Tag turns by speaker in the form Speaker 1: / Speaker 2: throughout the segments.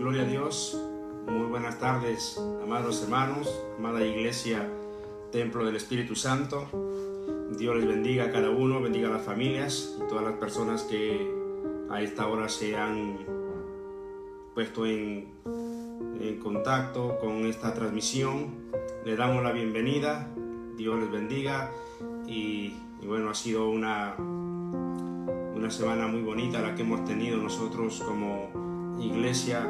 Speaker 1: Gloria a Dios. Muy buenas tardes, amados hermanos, amada Iglesia, Templo del Espíritu Santo. Dios les bendiga a cada uno, bendiga a las familias y todas las personas que a esta hora se han puesto en contacto con esta transmisión. Le damos la bienvenida, Dios les bendiga y bueno, ha sido una semana muy bonita la que hemos tenido nosotros como iglesia,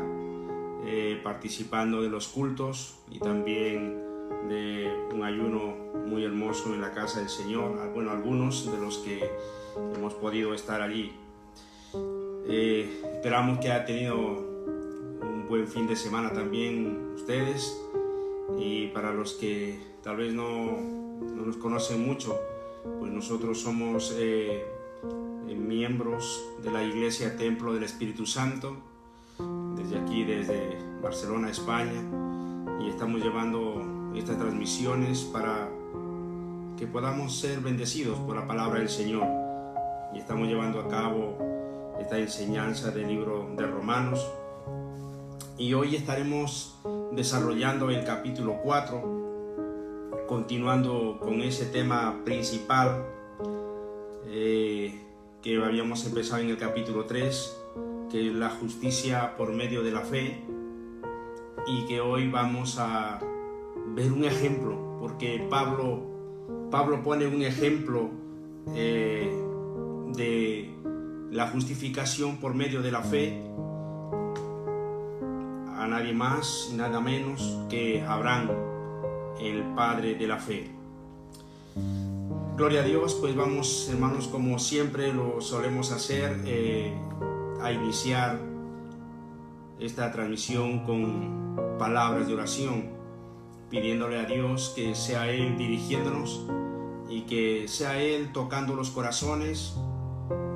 Speaker 1: participando de los cultos y también de un ayuno muy hermoso en la casa del Señor. Bueno, algunos de los que hemos podido estar allí. Esperamos que haya tenido un buen fin de semana también ustedes, y para los que tal vez no nos conocen mucho, pues nosotros somos miembros de la Iglesia Templo del Espíritu Santo, desde aquí, desde Barcelona, España, y estamos llevando estas transmisiones para que podamos ser bendecidos por la palabra del Señor, y estamos llevando a cabo esta enseñanza del libro de Romanos, y hoy estaremos desarrollando el capítulo 4, continuando con ese tema principal que habíamos empezado en el capítulo 3, que es la justicia por medio de la fe, y que hoy vamos a ver un ejemplo, porque Pablo pone un ejemplo de la justificación por medio de la fe a nadie más y nada menos que Abraham, el padre de la fe. Gloria a Dios. Pues vamos, hermanos, como siempre lo solemos hacer, a iniciar esta transmisión con palabras de oración, pidiéndole a Dios que sea Él dirigiéndonos y que sea Él tocando los corazones,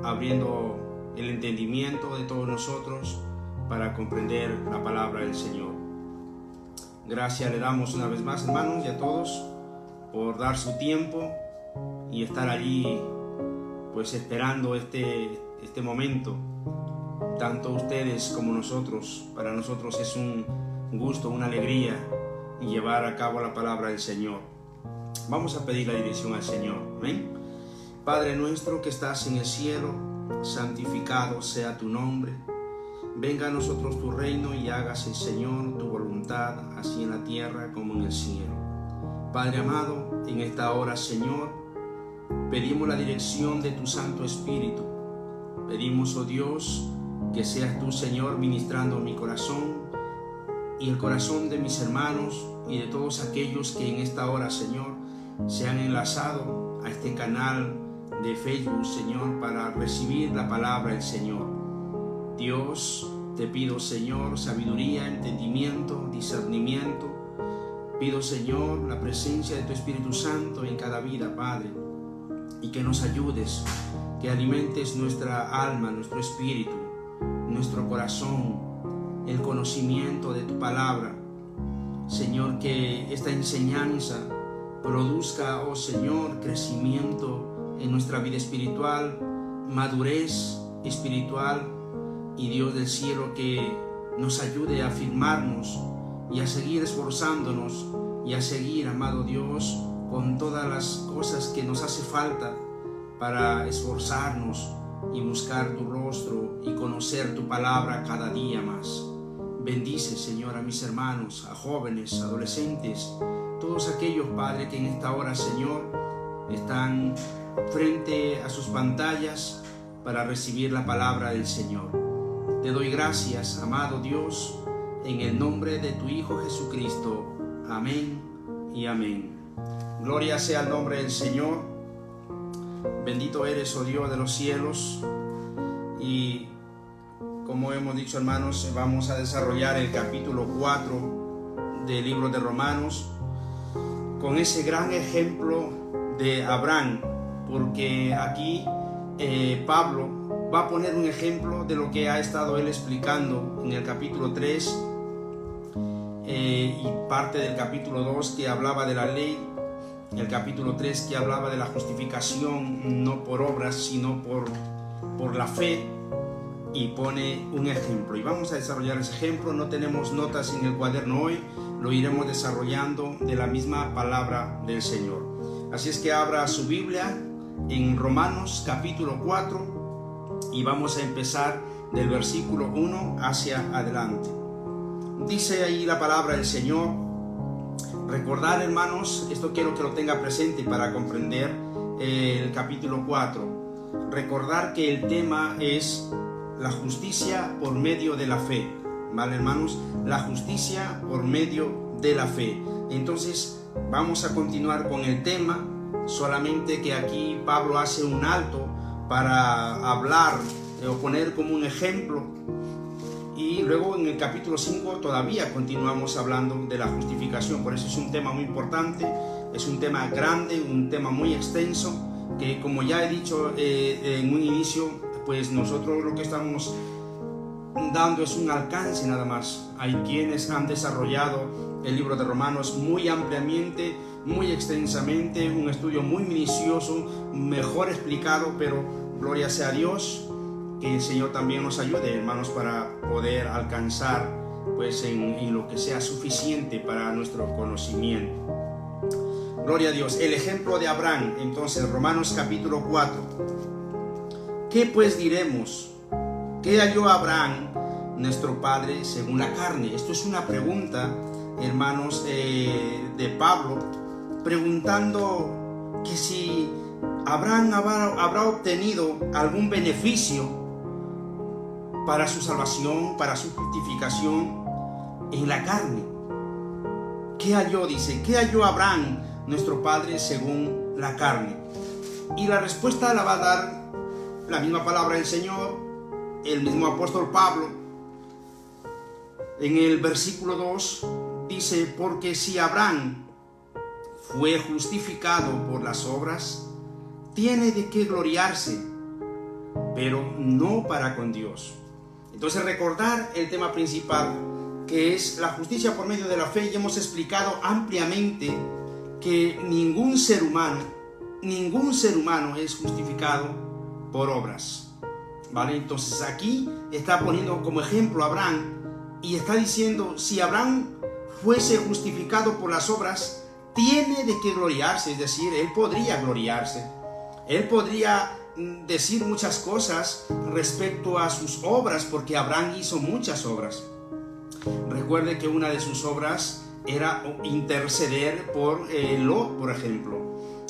Speaker 1: abriendo el entendimiento de todos nosotros para comprender la palabra del Señor. Gracias le damos una vez más, hermanos, y a todos por dar su tiempo y estar allí, pues esperando este momento. Tanto ustedes como nosotros, para nosotros es un gusto, una alegría llevar a cabo la palabra del Señor. Vamos a pedir la dirección al Señor. ¿Amén? Padre nuestro que estás en el cielo, santificado sea tu nombre. Venga a nosotros tu reino y hágase, Señor, tu voluntad, así en la tierra como en el cielo. Padre amado, en esta hora, Señor, pedimos la dirección de tu Santo Espíritu. Pedimos, oh Dios, que seas tú, Señor, ministrando mi corazón y el corazón de mis hermanos y de todos aquellos que en esta hora, Señor, se han enlazado a este canal de Facebook, Señor, para recibir la palabra del Señor. Dios, te pido, Señor, sabiduría, entendimiento, discernimiento. Pido, Señor, la presencia de tu Espíritu Santo en cada vida, Padre, y que nos ayudes, que alimentes nuestra alma, nuestro espíritu, nuestro corazón, el conocimiento de tu palabra. Señor, que esta enseñanza produzca, oh Señor, crecimiento en nuestra vida espiritual, madurez espiritual, y Dios del cielo, que nos ayude a afirmarnos y a seguir esforzándonos y a seguir, amado Dios, con todas las cosas que nos hace falta para esforzarnos y buscar tu rostro y conocer tu palabra cada día más. Bendice, Señor, a mis hermanos, a jóvenes, adolescentes, todos aquellos, Padre, que en esta hora, Señor, están frente a sus pantallas para recibir la palabra del Señor. Te doy gracias, amado Dios, en el nombre de tu Hijo Jesucristo. Amén y amén. Gloria sea el nombre del Señor. Bendito eres, oh Dios de los cielos. Y como hemos dicho, hermanos, vamos a desarrollar el capítulo 4 del libro de Romanos con ese gran ejemplo de Abraham, porque aquí Pablo va a poner un ejemplo de lo que ha estado él explicando en el capítulo 3 y parte del capítulo 2 que hablaba de la ley, el capítulo 3 que hablaba de la justificación no por obras sino por la fe, y pone un ejemplo. Y vamos a desarrollar ese ejemplo. No tenemos notas en el cuaderno hoy, lo iremos desarrollando de la misma palabra del Señor. Así es que abra su Biblia en Romanos capítulo 4 y vamos a empezar del versículo 1 hacia adelante. Dice ahí la palabra del Señor. Recordar, hermanos, esto quiero que lo tenga presente para comprender el capítulo 4. Recordar que el tema es la justicia por medio de la fe. ¿Vale, hermanos? La justicia por medio de la fe. Entonces, vamos a continuar con el tema, solamente que aquí Pablo hace un alto para hablar o poner como un ejemplo. Y luego en el capítulo 5 todavía continuamos hablando de la justificación. Por eso es un tema muy importante, es un tema grande, un tema muy extenso, que como ya he dicho en un inicio, pues nosotros lo que estamos dando es un alcance nada más. Hay quienes han desarrollado el libro de Romanos muy ampliamente, muy extensamente, un estudio muy minucioso, mejor explicado, pero gloria sea a Dios. Que el Señor también nos ayude, hermanos, para poder alcanzar pues en lo que sea suficiente para nuestro conocimiento. Gloria a Dios. El ejemplo de Abraham, entonces, Romanos capítulo 4. ¿Qué pues diremos? ¿Qué halló Abraham, nuestro padre, según la carne? Esto es una pregunta, hermanos, de Pablo, preguntando que si Abraham habrá obtenido algún beneficio para su salvación, para su justificación en la carne. ¿Qué halló? Dice, ¿qué halló Abraham, nuestro padre, según la carne? Y la respuesta la va a dar la misma palabra del Señor, el mismo apóstol Pablo. En el versículo 2 dice, porque si Abraham fue justificado por las obras, tiene de qué gloriarse, pero no para con Dios. Entonces, recordar el tema principal, que es la justicia por medio de la fe, y hemos explicado ampliamente que ningún ser humano es justificado por obras, ¿vale? Entonces aquí está poniendo como ejemplo a Abraham y está diciendo, si Abraham fuese justificado por las obras, tiene de qué gloriarse, es decir, él podría gloriarse, él podría decir muchas cosas respecto a sus obras, porque Abraham hizo muchas obras. Recuerde que una de sus obras era interceder por Lot, por ejemplo,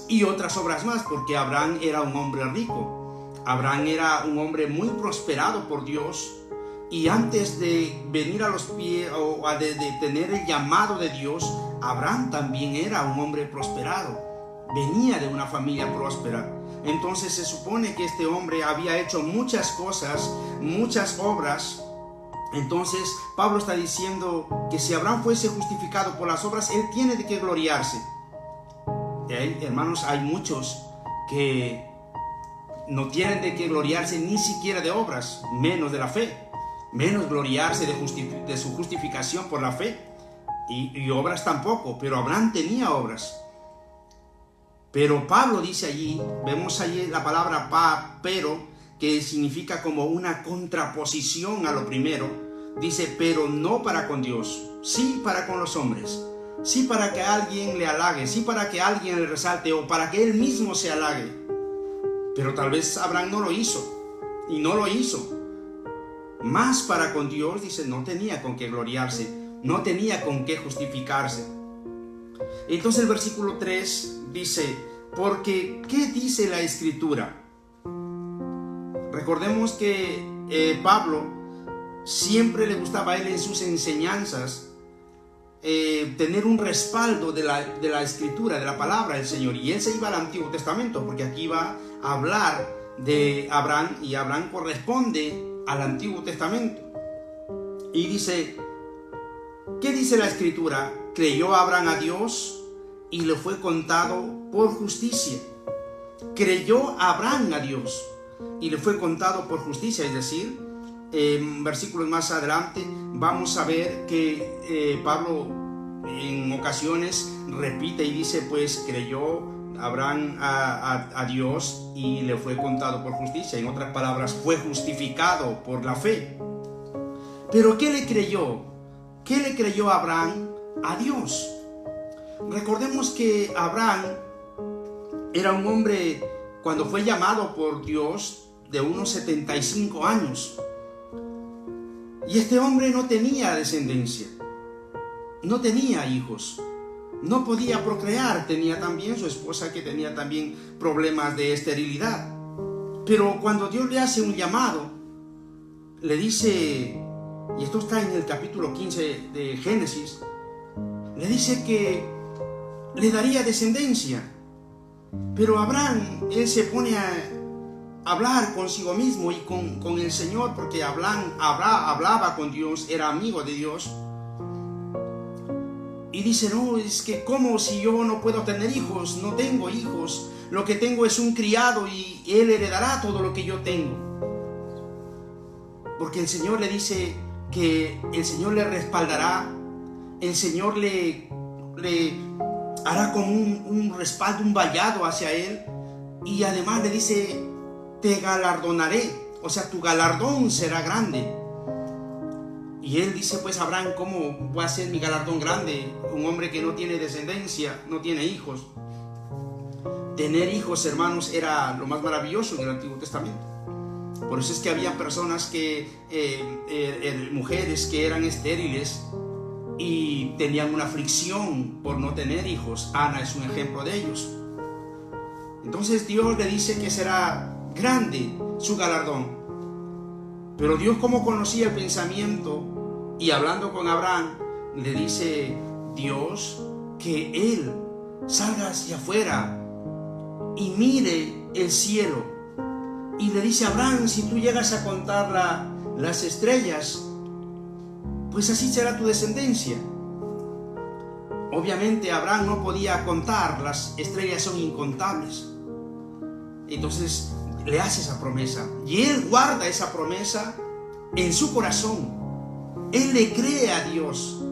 Speaker 1: y otras obras más, porque Abraham era un hombre rico. Abraham era un hombre muy prosperado por Dios, y antes de venir a los pies o de tener el llamado de Dios, Abraham también era un hombre prosperado, venía de una familia próspera. Entonces se supone que este hombre había hecho muchas cosas, muchas obras. Entonces Pablo está diciendo que si Abraham fuese justificado por las obras, él tiene de qué gloriarse. Hermanos, hay muchos que no tienen de qué gloriarse ni siquiera de obras, menos de la fe, menos gloriarse de su justificación por la fe, y obras tampoco, pero Abraham tenía obras. Pero Pablo dice allí, vemos allí la palabra pero, que significa como una contraposición a lo primero. Dice, pero no para con Dios, sí para con los hombres, sí para que alguien le halague, sí para que alguien le resalte o para que él mismo se halague. Pero tal vez Abraham no lo hizo, y no lo hizo. Más para con Dios, dice, no tenía con qué gloriarse, no tenía con qué justificarse. Entonces el versículo 3 dice, porque ¿qué dice la Escritura? Recordemos que Pablo siempre le gustaba a él en sus enseñanzas tener un respaldo de la Escritura, de la palabra del Señor, y él se iba al Antiguo Testamento, porque aquí va a hablar de Abraham, y Abraham corresponde al Antiguo Testamento. Y dice, ¿qué dice la Escritura? Creyó Abraham a Dios y le fue contado por justicia. Creyó Abraham a Dios y le fue contado por justicia, es decir, versículos más adelante vamos a ver que Pablo en ocasiones repite y dice, pues creyó Abraham a Dios y le fue contado por justicia. En otras palabras, fue justificado por la fe. Pero ¿qué le creyó? ¿Qué le creyó Abraham a Dios? Recordemos que Abraham era un hombre, cuando fue llamado por Dios, de unos 75 años. Y este hombre no tenía descendencia, no tenía hijos, no podía procrear. Tenía también su esposa, que tenía también problemas de esterilidad. Pero cuando Dios le hace un llamado, le dice, y esto está en el capítulo 15 de Génesis, le dice que le daría descendencia. Pero Abraham, él se pone a hablar consigo mismo y con el Señor, porque hablaba con Dios, era amigo de Dios. Y dice, no, es que ¿cómo si yo no puedo tener hijos? No tengo hijos, lo que tengo es un criado y él heredará todo lo que yo tengo. Porque el Señor le dice que el Señor le respaldará, el Señor le hará como un respaldo, un vallado hacia él, y además le dice, te galardonaré, o sea, tu galardón será grande. Y él dice, pues Abraham, ¿cómo va a ser mi galardón grande? Un hombre que no tiene descendencia, no tiene hijos. Tener hijos, hermanos, era lo más maravilloso en el Antiguo Testamento. Por eso es que había personas mujeres que eran estériles y tenían una aflicción por no tener hijos. Ana es un ejemplo de ellos. Entonces Dios le dice que será grande su galardón. Pero Dios, como conocía el pensamiento, y hablando con Abraham, le dice Dios que él salga hacia afuera y mire el cielo. Y le dice, Abraham, si tú llegas a contar las estrellas, pues así será tu descendencia. Obviamente Abraham no podía contar, las estrellas son incontables. Entonces le hace esa promesa y él guarda esa promesa en su corazón. Él le cree a Dios.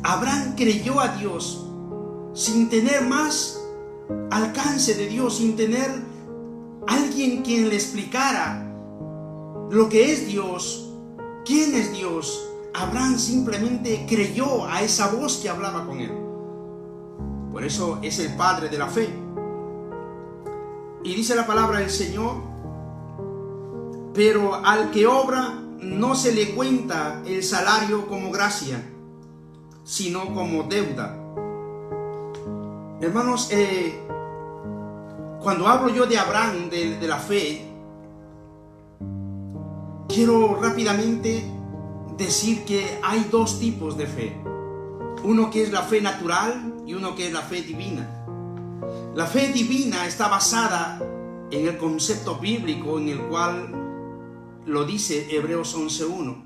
Speaker 1: Abraham creyó a Dios sin tener más alcance de Dios, sin tener alguien quien le explicara lo que es Dios, quién es Dios. Abraham simplemente creyó a esa voz que hablaba con él. Por eso es el padre de la fe. Y dice la palabra del Señor, pero al que obra no se le cuenta el salario como gracia, sino como deuda. Hermanos, cuando hablo yo de Abraham, de la fe, quiero rápidamente decir que hay dos tipos de fe. Uno que es la fe natural y uno que es la fe divina. La fe divina está basada en el concepto bíblico en el cual lo dice Hebreos 11:1.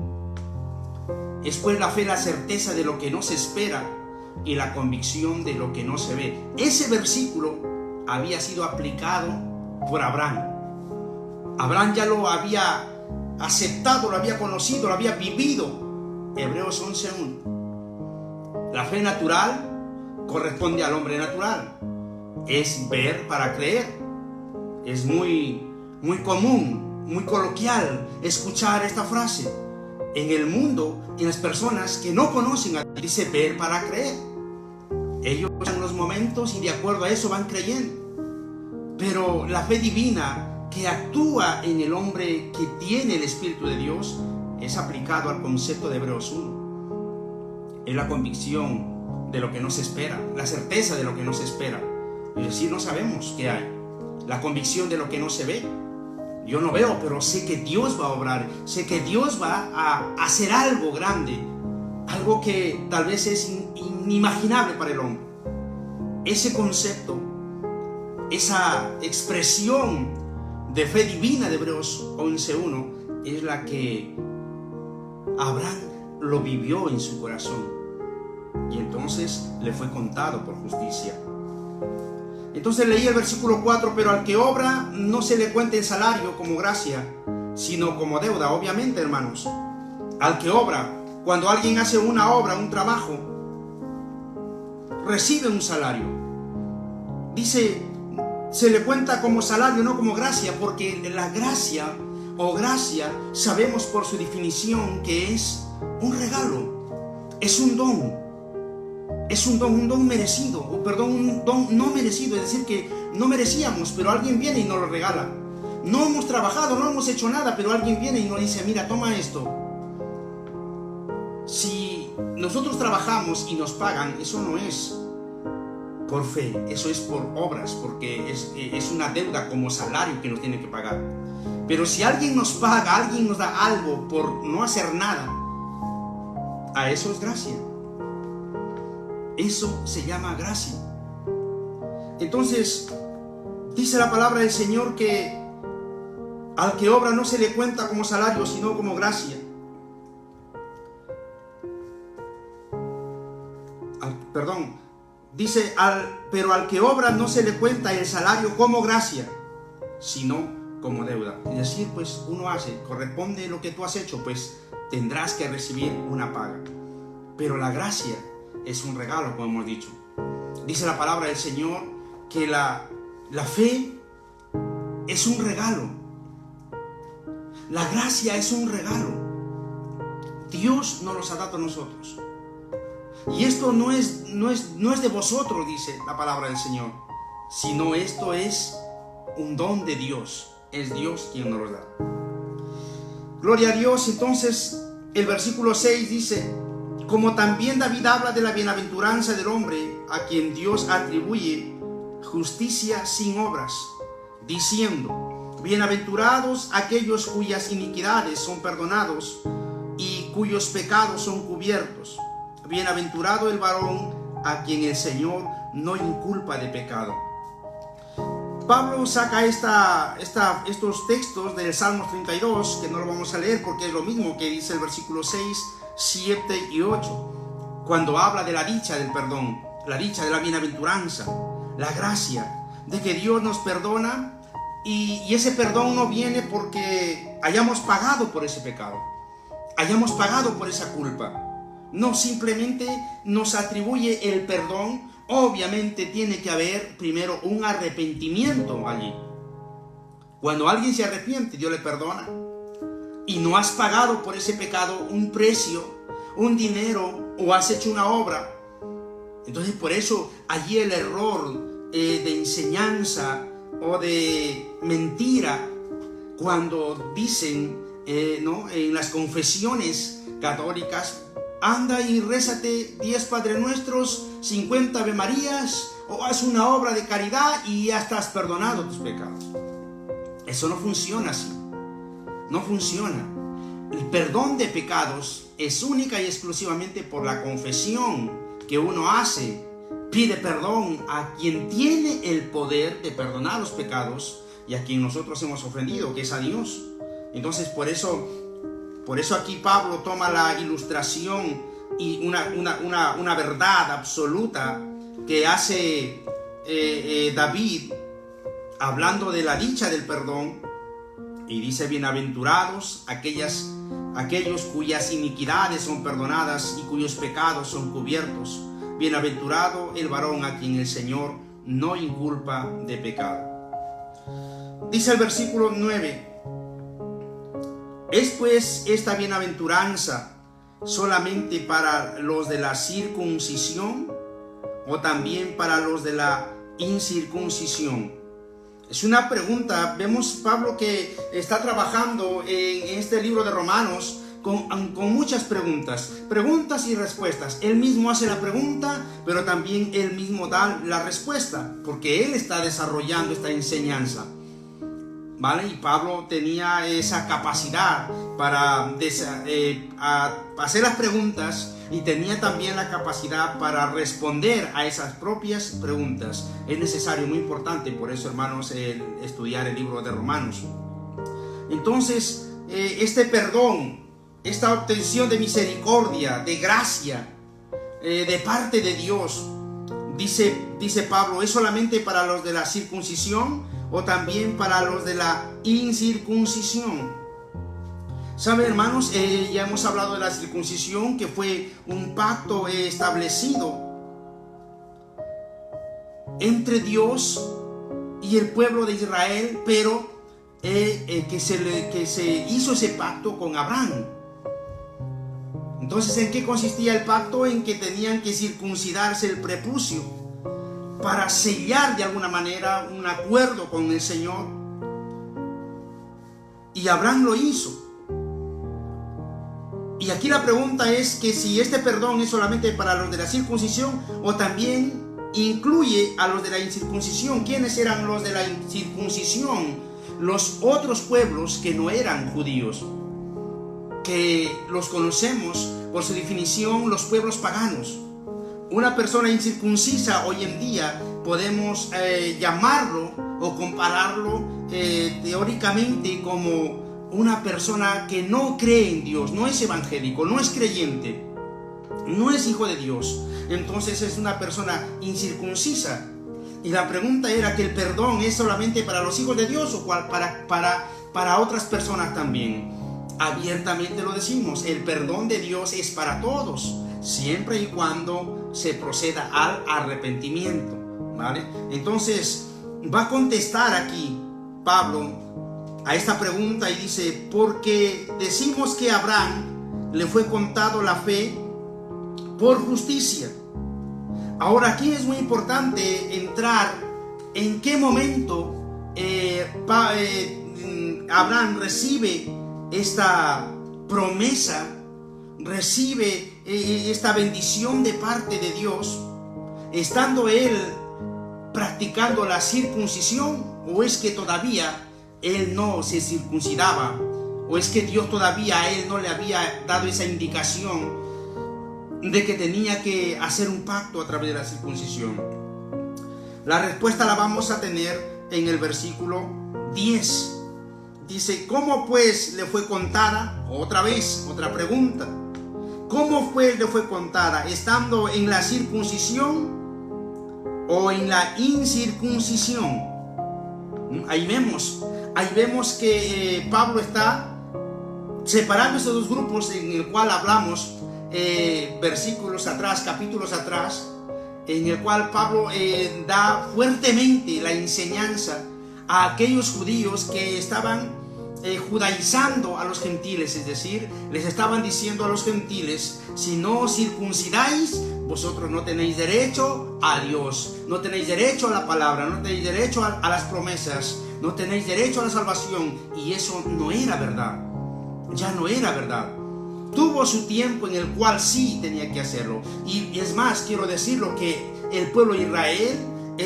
Speaker 1: Es pues la fe la certeza de lo que no se espera y la convicción de lo que no se ve. Ese versículo había sido aplicado por Abraham. Abraham ya lo había aceptado, lo había conocido, lo había vivido. Hebreos 11:1. La fe natural corresponde al hombre natural. Es ver para creer. Es muy común, muy coloquial escuchar esta frase. En el mundo, en las personas que no conocen a Dios, dice ver para creer. Ellos en los momentos y de acuerdo a eso van creyendo. Pero la fe divina que actúa en el hombre que tiene el Espíritu de Dios es aplicado al concepto de Hebreos 1. Es la convicción de lo que no se espera, la certeza de lo que no se espera. Es decir, no sabemos qué hay. La convicción de lo que no se ve. Yo no veo, pero sé que Dios va a obrar. Sé que Dios va a hacer algo grande. Algo que tal vez es inimaginable para el hombre. Ese concepto, esa expresión de fe divina de Hebreos 11:1 es la que Abraham lo vivió en su corazón. Y entonces le fue contado por justicia. Entonces leí el versículo 4, pero al que obra no se le cuenta el salario como gracia, sino como deuda. Obviamente, hermanos, al que obra, cuando alguien hace una obra, un trabajo, recibe un salario. dice, se le cuenta como salario, no como gracia, porque la gracia o gracia sabemos por su definición que es un regalo, es un don. Es un don merecido, o perdón, un don no merecido, es decir, que no merecíamos, pero alguien viene y nos lo regala. No hemos trabajado, no hemos hecho nada, pero alguien viene y nos dice, mira, toma esto. Si nosotros trabajamos y nos pagan, eso no es por fe, eso es por obras, porque es una deuda como salario que nos tiene que pagar. Pero si alguien nos paga, alguien nos da algo por no hacer nada, a eso es gracia. Eso se llama gracia. Entonces, dice la palabra del Señor que al que obra no se le cuenta como salario, sino como gracia. Dice, pero al que obra no se le cuenta el salario como gracia, sino como deuda. Es decir, pues uno hace, corresponde lo que tú has hecho, pues tendrás que recibir una paga. Pero la gracia es un regalo, como hemos dicho. Dice la palabra del Señor que la fe es un regalo. La gracia es un regalo. Dios nos los ha dado a nosotros. Y esto no es de vosotros, dice la palabra del Señor, sino esto es un don de Dios. Es Dios quien nos lo da. Gloria a Dios. Entonces, el versículo 6 dice, como también David habla de la bienaventuranza del hombre a quien Dios atribuye justicia sin obras, diciendo, bienaventurados aquellos cuyas iniquidades son perdonados y cuyos pecados son cubiertos. Bienaventurado el varón a quien el Señor no inculpa de pecado. Pablo saca estos textos del Salmo 32, que no lo vamos a leer porque es lo mismo que dice el versículo 6, 7 y 8, cuando habla de la dicha del perdón, la dicha de la bienaventuranza, la gracia de que Dios nos perdona, y ese perdón no viene porque hayamos pagado por ese pecado, hayamos pagado por esa culpa. No, simplemente nos atribuye el perdón. Obviamente tiene que haber primero un arrepentimiento allí. Cuando alguien se arrepiente, Dios le perdona. Y no has pagado por ese pecado un precio, un dinero, o has hecho una obra. Entonces, por eso allí el error de enseñanza o de mentira, cuando dicen en las confesiones católicas, anda y rézate 10 Padre Nuestros, 50 Ave Marías, o haz una obra de caridad y ya estás perdonado tus pecados. Eso no funciona así. No funciona. El perdón de pecados es única y exclusivamente por la confesión que uno hace. Pide perdón a quien tiene el poder de perdonar los pecados y a quien nosotros hemos ofendido, que es a Dios. Entonces, por eso aquí Pablo toma la ilustración y una verdad absoluta que hace David, hablando de la dicha del perdón, y dice, bienaventurados aquellos cuyas iniquidades son perdonadas y cuyos pecados son cubiertos. Bienaventurado el varón a quien el Señor no inculpa de pecado. Dice el versículo 9, ¿es pues esta bienaventuranza solamente para los de la circuncisión o también para los de la incircuncisión? Es una pregunta. Vemos Pablo que está trabajando en este libro de Romanos con muchas preguntas y respuestas. Él mismo hace la pregunta, pero también él mismo da la respuesta, porque él está desarrollando esta enseñanza. ¿Vale? Y Pablo tenía esa capacidad para hacer las preguntas, y tenía también la capacidad para responder a esas propias preguntas. Es necesario, muy importante, por eso, hermanos, estudiar el libro de Romanos. Entonces, este perdón, esta obtención de misericordia, de gracia, de parte de Dios, dice Pablo, ¿es solamente para los de la circuncisión o también para los de la incircuncisión? ¿Saben, hermanos? Ya hemos hablado de la circuncisión, que fue un pacto establecido entre Dios y el pueblo de Israel, pero que se hizo ese pacto con Abraham. Entonces, ¿en qué consistía el pacto? En que tenían que circuncidarse el prepucio para sellar de alguna manera un acuerdo con el Señor. Y Abraham lo hizo. Y aquí la pregunta es que si este perdón es solamente para los de la circuncisión o también incluye a los de la incircuncisión. ¿Quiénes eran los de la incircuncisión? Los otros pueblos que no eran judíos, que los conocemos por su definición, los pueblos paganos. Una persona incircuncisa hoy en día podemos llamarlo o compararlo teóricamente como una persona que no cree en Dios, no es evangélico, no es creyente, no es hijo de Dios. Entonces es una persona incircuncisa. Y la pregunta era que el perdón es solamente para los hijos de Dios o para otras personas también. Abiertamente lo decimos, el perdón de Dios es para todos, siempre y cuando se proceda al arrepentimiento, ¿vale? Entonces va a contestar aquí Pablo a esta pregunta y dice: porque decimos que a Abraham le fue contado la fe por justicia. Ahora aquí es muy importante entrar en qué momento Abraham recibe esta promesa, recibe esta bendición de parte de Dios, estando él practicando la circuncisión, o es que todavía él no se circuncidaba, o es que Dios todavía a él no le había dado esa indicación de que tenía que hacer un pacto a través de la circuncisión. La respuesta la vamos a tener en el versículo 10. Dice: ¿cómo pues le fue contada? Otra vez, otra pregunta. ¿Cómo le fue contada? ¿Estando en la circuncisión o en la incircuncisión? Ahí vemos que Pablo está separando estos dos grupos en el cual hablamos versículos atrás, capítulos atrás, en el cual Pablo da fuertemente la enseñanza a aquellos judíos que estaban judaizando a los gentiles, es decir, les estaban diciendo a los gentiles: si no circuncidáis, vosotros no tenéis derecho a Dios, no tenéis derecho a la palabra, no tenéis derecho a las promesas, no tenéis derecho a la salvación. Y eso no era verdad, ya no era verdad. Tuvo su tiempo en el cual sí tenía que hacerlo. Y es más, quiero decirlo, que el pueblo de Israel,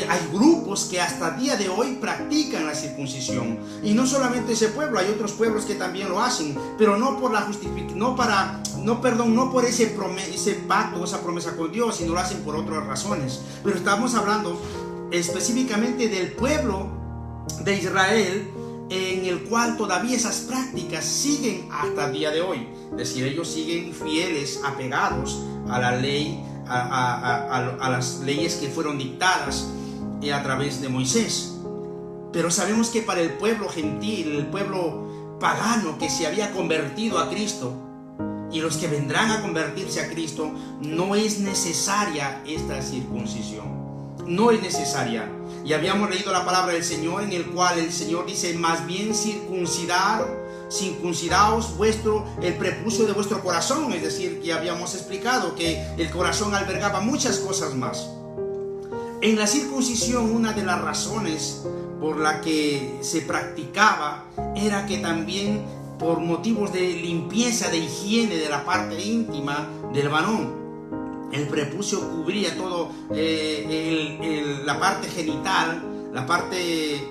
Speaker 1: hay grupos que hasta el día de hoy practican la circuncisión. Y no solamente ese pueblo, hay otros pueblos que también lo hacen, pero no por no por ese pacto, esa promesa con Dios, sino lo hacen por otras razones. Pero estamos hablando específicamente del pueblo de Israel, en el cual todavía esas prácticas siguen hasta el día de hoy. Es decir, ellos siguen fieles, apegados a la ley, a las leyes que fueron dictadas a través de Moisés. Pero sabemos que para el pueblo gentil, el pueblo pagano que se había convertido a Cristo, y los que vendrán a convertirse a Cristo, no es necesaria esta circuncisión. No es necesaria. Y habíamos leído la palabra del Señor, en el cual el Señor dice: más bien circuncidaos el prepucio de vuestro corazón. Es decir, que habíamos explicado que el corazón albergaba muchas cosas más. En la circuncisión, una de las razones por la que se practicaba era que también por motivos de limpieza, de higiene de la parte íntima del varón. El prepucio cubría todo la parte genital, la parte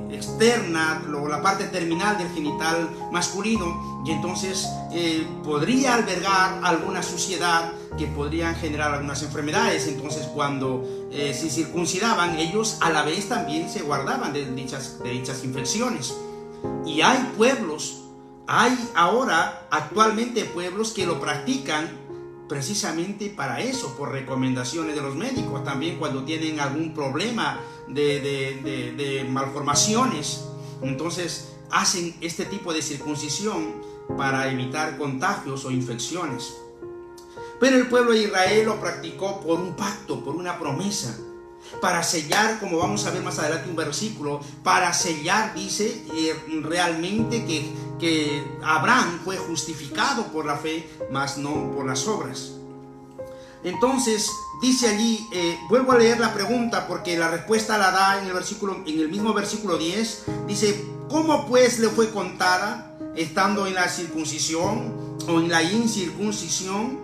Speaker 1: externa, la parte terminal del genital masculino, y entonces podría albergar alguna suciedad que podrían generar algunas enfermedades. Entonces, cuando se circuncidaban, ellos a la vez también se guardaban de dichas infecciones. Y hay ahora actualmente pueblos que lo practican precisamente para eso, por recomendaciones de los médicos. También cuando tienen algún problema de malformaciones, entonces hacen este tipo de circuncisión para evitar contagios o infecciones. Pero el pueblo de Israel lo practicó por un pacto, por una promesa. para sellar, como vamos a ver más adelante un versículo, para sellar, dice, realmente que Abraham fue justificado por la fe, mas no por las obras. Entonces dice allí, vuelvo a leer la pregunta porque la respuesta la da en el mismo versículo 10. Dice: ¿cómo pues le fue contada, estando en la circuncisión o en la incircuncisión?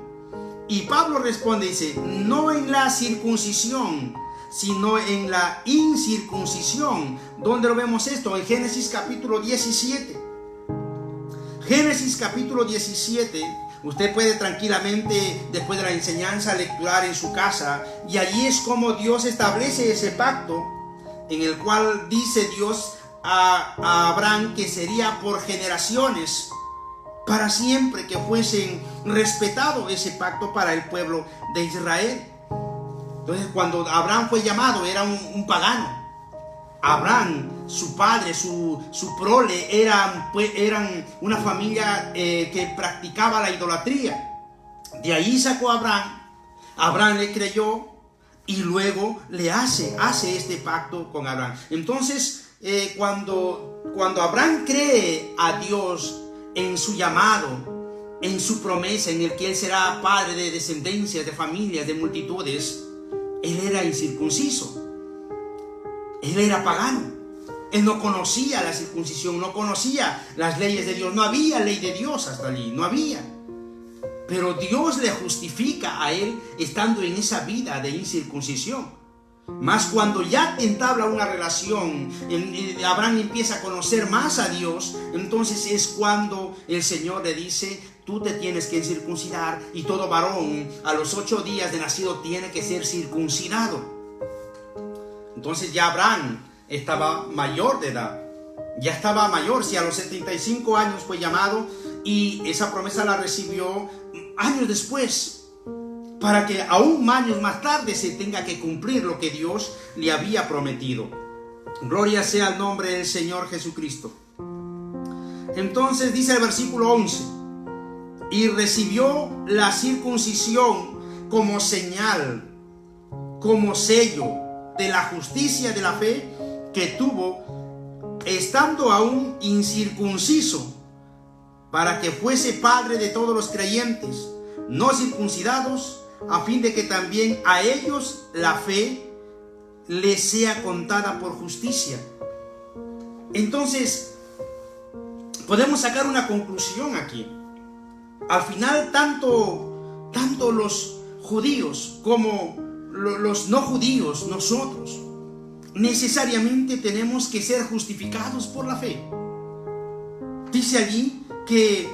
Speaker 1: Y Pablo responde, dice: no en la circuncisión, sino en la incircuncisión. ¿Dónde lo vemos esto? En Génesis capítulo 17. Génesis capítulo 17. Usted puede tranquilamente, después de la enseñanza, lecturar en su casa, y allí es como Dios establece ese pacto, en el cual dice Dios a Abraham que sería por generaciones, para siempre, que fuesen respetado ese pacto para el pueblo de Israel. Entonces, cuando Abraham fue llamado, era un pagano. Abraham, su padre, su prole eran una familia que practicaba la idolatría. De ahí sacó a Abraham. Abraham le creyó y luego le hace este pacto con Abraham. Entonces, cuando Abraham cree a Dios en su llamado, en su promesa, en el que él será padre de descendencias, de familias, de multitudes, él era incircunciso. Él era pagano. Él no conocía la circuncisión, no conocía las leyes de Dios. No había ley de Dios hasta allí, no había. Pero Dios le justifica a él estando en esa vida de incircuncisión. Más cuando ya entabla una relación, Abraham empieza a conocer más a Dios, entonces es cuando el Señor le dice: tú te tienes que circuncidar, y todo varón a los 8 días de nacido tiene que ser circuncidado. Entonces ya Abraham estaba mayor de edad, ya estaba mayor, si a los 75 años fue llamado, y esa promesa la recibió años después, para que aún años más tarde se tenga que cumplir lo que Dios le había prometido. Gloria sea el nombre del Señor Jesucristo. Entonces dice el versículo 11: y recibió la circuncisión como señal, como sello de la justicia de la fe que tuvo, estando aún incircunciso, para que fuese padre de todos los creyentes no circuncidados, a fin de que también a ellos la fe les sea contada por justicia. Entonces podemos sacar una conclusión aquí. Al final, tanto los judíos como los no judíos, nosotros necesariamente tenemos que ser justificados por la fe. Dice allí que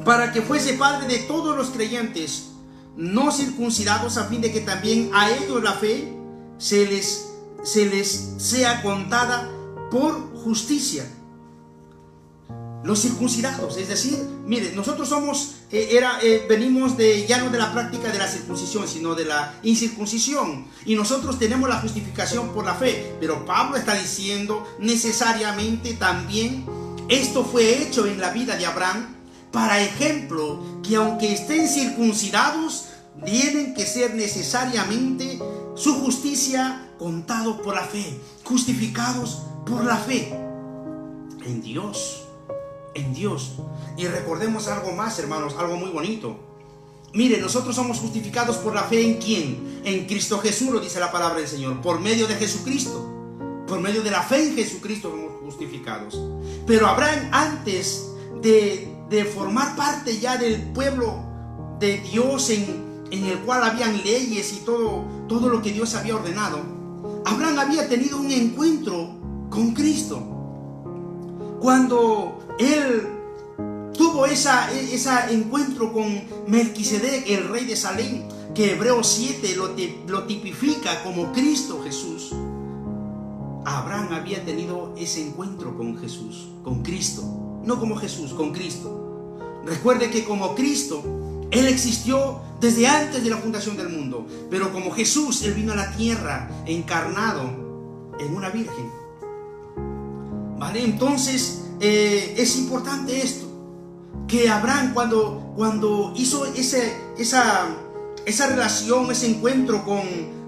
Speaker 1: para que fuese padre de todos los creyentes no circuncidados, a fin de que también a ellos la fe se les sea contada por justicia. Los circuncidados, es decir, mire, nosotros somos, venimos ya no de la práctica de la circuncisión, sino de la incircuncisión, y nosotros tenemos la justificación por la fe. Pero Pablo está diciendo necesariamente también esto fue hecho en la vida de Abraham, para ejemplo, que aunque estén circuncidados, tienen que ser necesariamente su justicia contado por la fe, justificados por la fe en Dios. En Dios. Y recordemos algo más, hermanos, algo muy bonito. Mire, nosotros somos justificados por la fe ¿en quién? En Cristo Jesús, lo dice la palabra del Señor. Por medio de Jesucristo. Por medio de la fe en Jesucristo somos justificados. Pero Abraham, antes de formar parte ya del pueblo de Dios, en el cual habían leyes y todo lo que Dios había ordenado, Abraham había tenido un encuentro con Cristo. Cuando él tuvo ese encuentro con Melquisedec, el rey de Salem, que Hebreos 7 lo tipifica como Cristo Jesús. Abraham había tenido ese encuentro con Jesús, con Cristo, no como Jesús, con Cristo. Recuerde que como Cristo, Él existió desde antes de la fundación del mundo, pero como Jesús, Él vino a la tierra encarnado en una virgen. ¿Vale? Entonces es importante esto, que Abraham cuando hizo esa relación, ese encuentro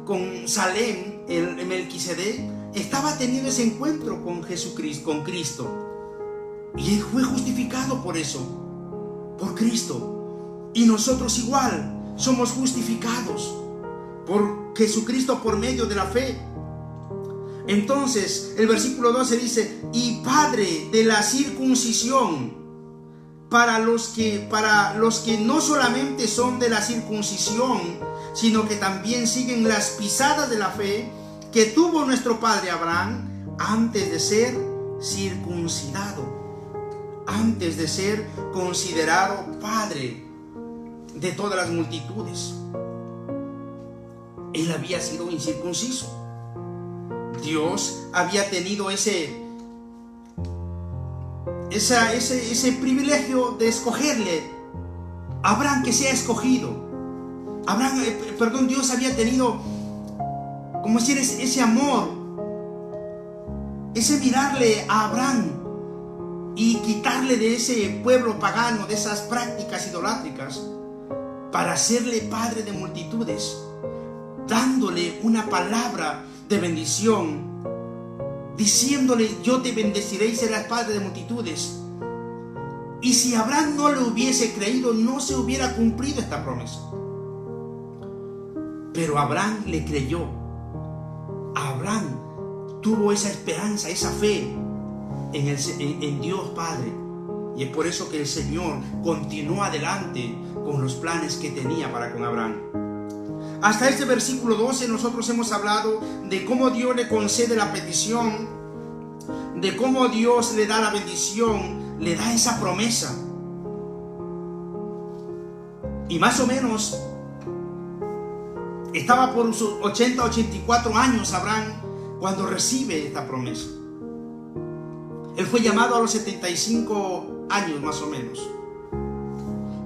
Speaker 1: con Salem, el Melquisedec, estaba teniendo ese encuentro con Jesucristo, con Cristo. Y él fue justificado por eso, por Cristo. Y nosotros igual somos justificados por Jesucristo por medio de la fe. Entonces el versículo 12 dice: y Padre de la circuncisión, para los que no solamente son de la circuncisión, sino que también siguen las pisadas de la fe que tuvo nuestro padre Abraham antes de ser circuncidado, antes de ser considerado padre de todas las multitudes. Él había sido incircunciso. Dios había tenido ese privilegio de escogerle a Abraham, que sea escogido. Dios había tenido, como decir, ese amor, ese mirarle a Abraham y quitarle de ese pueblo pagano, de esas prácticas idolátricas, para hacerle padre de multitudes, dándole una palabra de bendición, diciéndole: yo te bendeciré y serás padre de multitudes. Y si Abraham no le hubiese creído, no se hubiera cumplido esta promesa. Pero Abraham le creyó. Abraham tuvo esa esperanza, esa fe en Dios Padre. Y es por eso que el Señor continuó adelante con los planes que tenía para con Abraham. Hasta este versículo 12 nosotros hemos hablado de cómo Dios le concede la petición, de cómo Dios le da la bendición, le da esa promesa. Y más o menos estaba por sus 84 años Abraham cuando recibe esta promesa. Él fue llamado a los 75 años más o menos.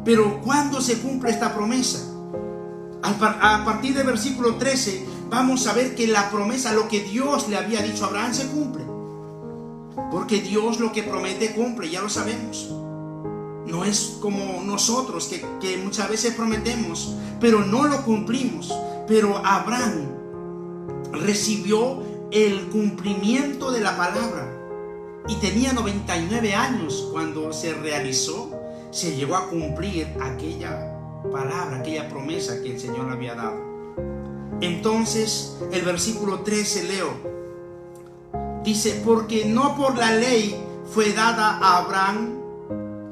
Speaker 1: Pero ¿cuándo se cumple esta promesa? A partir del versículo 13 vamos a ver que la promesa, lo que Dios le había dicho a Abraham, se cumple. Porque Dios lo que promete cumple, ya lo sabemos. No es como nosotros que muchas veces prometemos, pero no lo cumplimos. Pero Abraham recibió el cumplimiento de la palabra y tenía 99 años cuando se realizó, se llegó a cumplir aquella palabra, aquella promesa que el Señor le había dado. Entonces el versículo 13 leo, dice: porque no por la ley fue dada a Abraham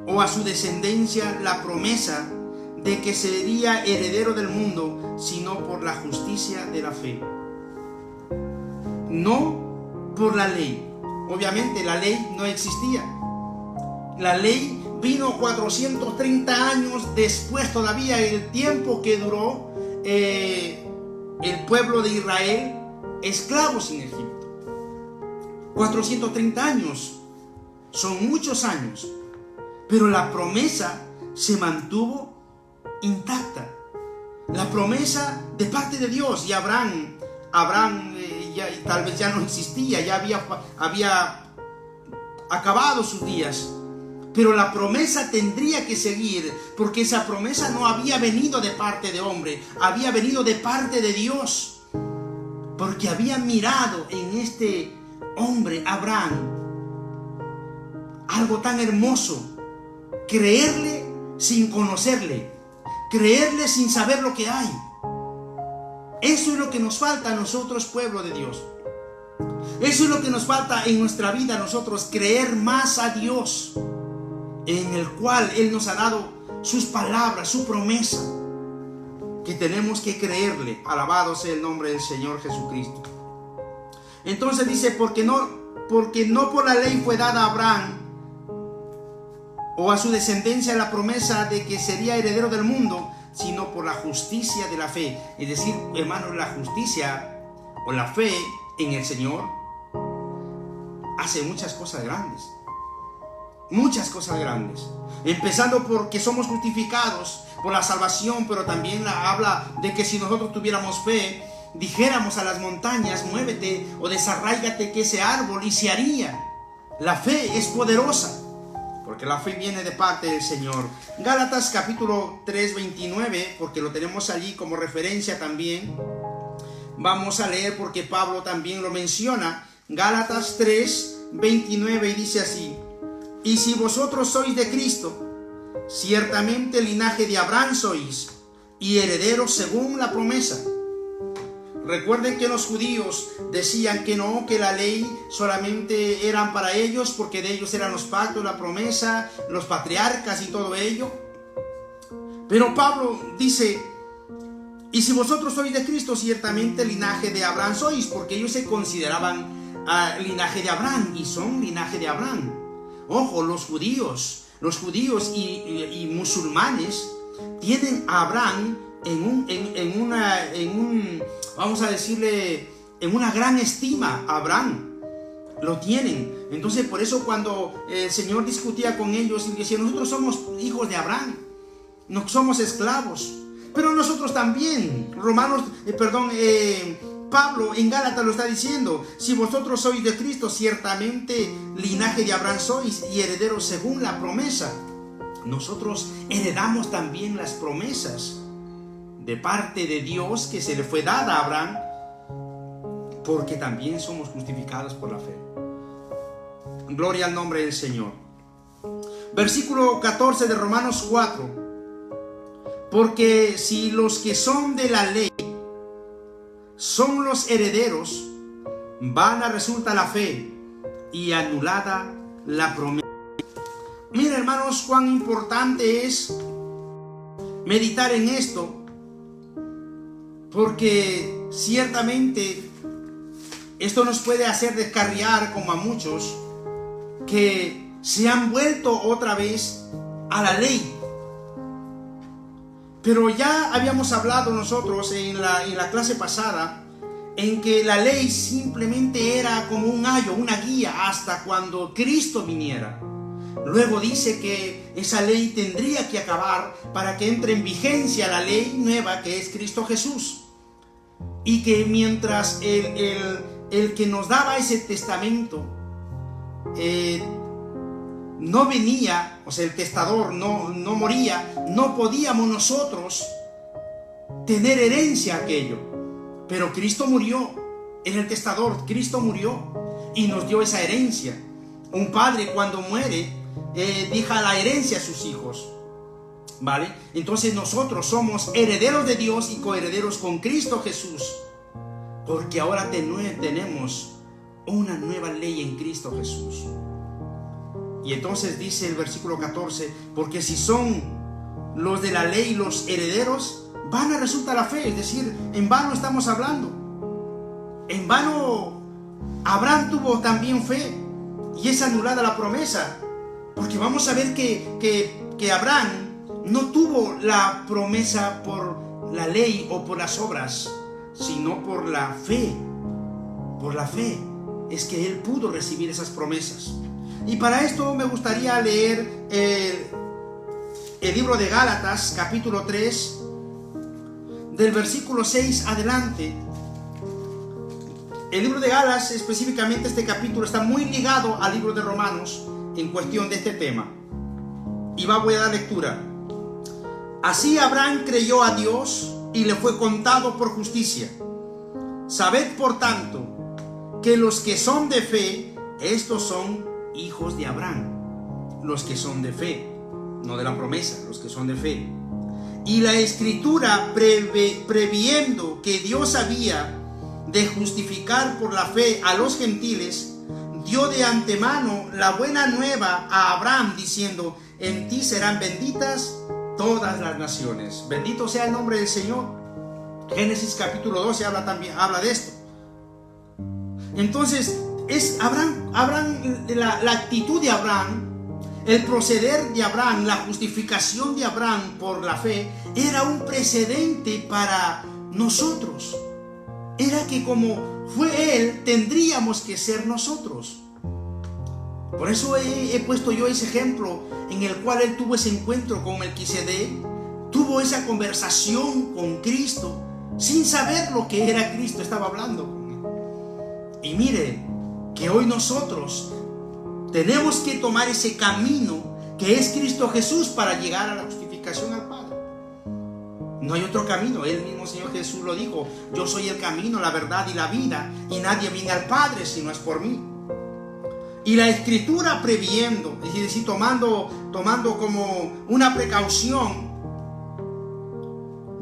Speaker 1: o a su descendencia la promesa de que sería heredero del mundo, sino por la justicia de la fe. No por la ley. Obviamente la ley no existía. La ley vino 430 años después todavía, el tiempo que duró el pueblo de Israel esclavos en Egipto. 430 años son muchos años, pero la promesa se mantuvo intacta. La promesa de parte de Dios. Y Abraham tal vez ya no existía, ya había acabado sus días, pero la promesa tendría que seguir, porque esa promesa no había venido de parte de hombre, había venido de parte de Dios, porque había mirado en este hombre, Abraham, algo tan hermoso: creerle sin conocerle, creerle sin saber lo que hay. Eso es lo que nos falta a nosotros, pueblo de Dios. Eso es lo que nos falta en nuestra vida a nosotros: creer más a Dios, en el cual Él nos ha dado sus palabras, su promesa, que tenemos que creerle. Alabado sea el nombre del Señor Jesucristo. Entonces dice: porque no por la ley fue dada a Abraham o a su descendencia la promesa de que sería heredero del mundo, sino por la justicia de la fe. Es decir, hermanos, la justicia o la fe en el Señor hace muchas cosas grandes. Muchas cosas grandes. Empezando porque somos justificados por la salvación, pero también habla de que si nosotros tuviéramos fe, dijéramos a las montañas: muévete o desarráigate que ese árbol, y se haría. La fe es poderosa, porque la fe viene de parte del Señor. Gálatas capítulo 3, 29, porque lo tenemos allí como referencia también. Vamos a leer porque Pablo también lo menciona. Gálatas 3, 29 y dice así: y si vosotros sois de Cristo, ciertamente linaje de Abraham sois, y herederos según la promesa. Recuerden que los judíos decían que no, que la ley solamente eran para ellos, porque de ellos eran los pactos, la promesa, los patriarcas y todo ello. Pero Pablo dice: y si vosotros sois de Cristo, ciertamente linaje de Abraham sois, porque ellos se consideraban linaje de Abraham, y son linaje de Abraham. Ojo, los judíos y musulmanes tienen a Abraham vamos a decirle, en una gran estima. Abraham lo tienen. Entonces, por eso cuando el Señor discutía con ellos y decía: nosotros somos hijos de Abraham, no somos esclavos, pero nosotros también. Pablo en Gálatas lo está diciendo: si vosotros sois de Cristo, ciertamente linaje de Abraham sois, y herederos según la promesa. Nosotros heredamos también las promesas de parte de Dios que se le fue dada a Abraham, porque también somos justificados por la fe. Gloria al nombre del Señor. Versículo 14 de Romanos 4. Porque si los que son de la ley son los herederos, vana resulta la fe y anulada la promesa. Miren, hermanos, cuán importante es meditar en esto, porque ciertamente esto nos puede hacer descarriar, como a muchos que se han vuelto otra vez a la ley. Pero ya habíamos hablado nosotros en la clase pasada en que la ley simplemente era como un ayo, una guía, hasta cuando Cristo viniera. Luego dice que esa ley tendría que acabar para que entre en vigencia la ley nueva, que es Cristo Jesús. Y que mientras el que nos daba ese testamento no venía, o sea, el testador no moría, no podíamos nosotros tener herencia aquello. Pero Cristo murió, era el testador, Cristo murió y nos dio esa herencia. Un padre cuando muere deja la herencia a sus hijos, ¿vale? Entonces nosotros somos herederos de Dios y coherederos con Cristo Jesús, porque ahora tenemos una nueva ley en Cristo Jesús. Y entonces dice el versículo 14: porque si son los de la ley los herederos, vana resulta la fe. Es decir, en vano estamos hablando. En vano Abraham tuvo también fe y es anulada la promesa. Porque vamos a ver que Abraham no tuvo la promesa por la ley o por las obras, sino por la fe. Por la fe es que él pudo recibir esas promesas. Y para esto me gustaría leer el libro de Gálatas, capítulo 3, del versículo 6 adelante. El libro de Gálatas, específicamente este capítulo, está muy ligado al libro de Romanos en cuestión de este tema. Y voy a dar lectura. Así Abraham creyó a Dios y le fue contado por justicia. Sabed, por tanto, que los que son de fe, estos son hijos de Abraham. Los que son de fe, no de la promesa, los que son de fe. Y la Escritura, previendo que Dios había de justificar por la fe a los gentiles, dio de antemano la buena nueva a Abraham, diciendo: en ti serán benditas todas las naciones. Bendito sea el nombre del Señor. Génesis capítulo 12 habla de esto. Entonces es Abraham, la actitud de Abraham, el proceder de Abraham, la justificación de Abraham por la fe, era un precedente para nosotros. Era que como fue él, tendríamos que ser nosotros. Por eso he puesto yo ese ejemplo en el cual él tuvo ese encuentro con Melquisedec, tuvo esa conversación con Cristo, sin saber lo que era Cristo, estaba hablando con él. Y mire, que hoy nosotros tenemos que tomar ese camino que es Cristo Jesús para llegar a la justificación al Padre. No hay otro camino. El mismo Señor Jesús lo dijo: yo soy el camino, la verdad y la vida, y nadie viene al Padre si no es por mí. Y la Escritura, previendo, es decir, tomando como una precaución,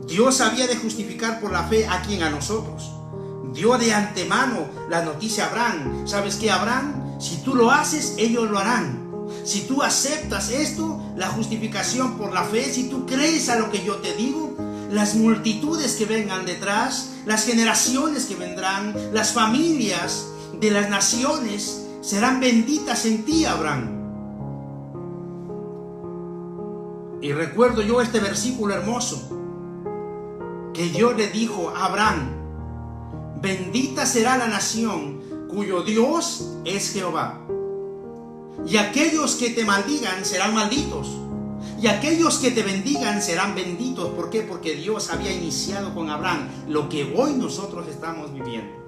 Speaker 1: Dios había de justificar por la fe a quien, a nosotros. Dio de antemano la noticia a Abraham: ¿sabes qué, Abraham? Si tú lo haces, ellos lo harán. Si tú aceptas esto, la justificación por la fe, si tú crees a lo que yo te digo, las multitudes que vengan detrás, las generaciones que vendrán, las familias de las naciones serán benditas en ti, Abraham. Y recuerdo yo este versículo hermoso que Dios le dijo a Abraham: bendita será la nación cuyo Dios es Jehová. Y aquellos que te maldigan serán malditos, y aquellos que te bendigan serán benditos. ¿Por qué? Porque Dios había iniciado con Abraham lo que hoy nosotros estamos viviendo.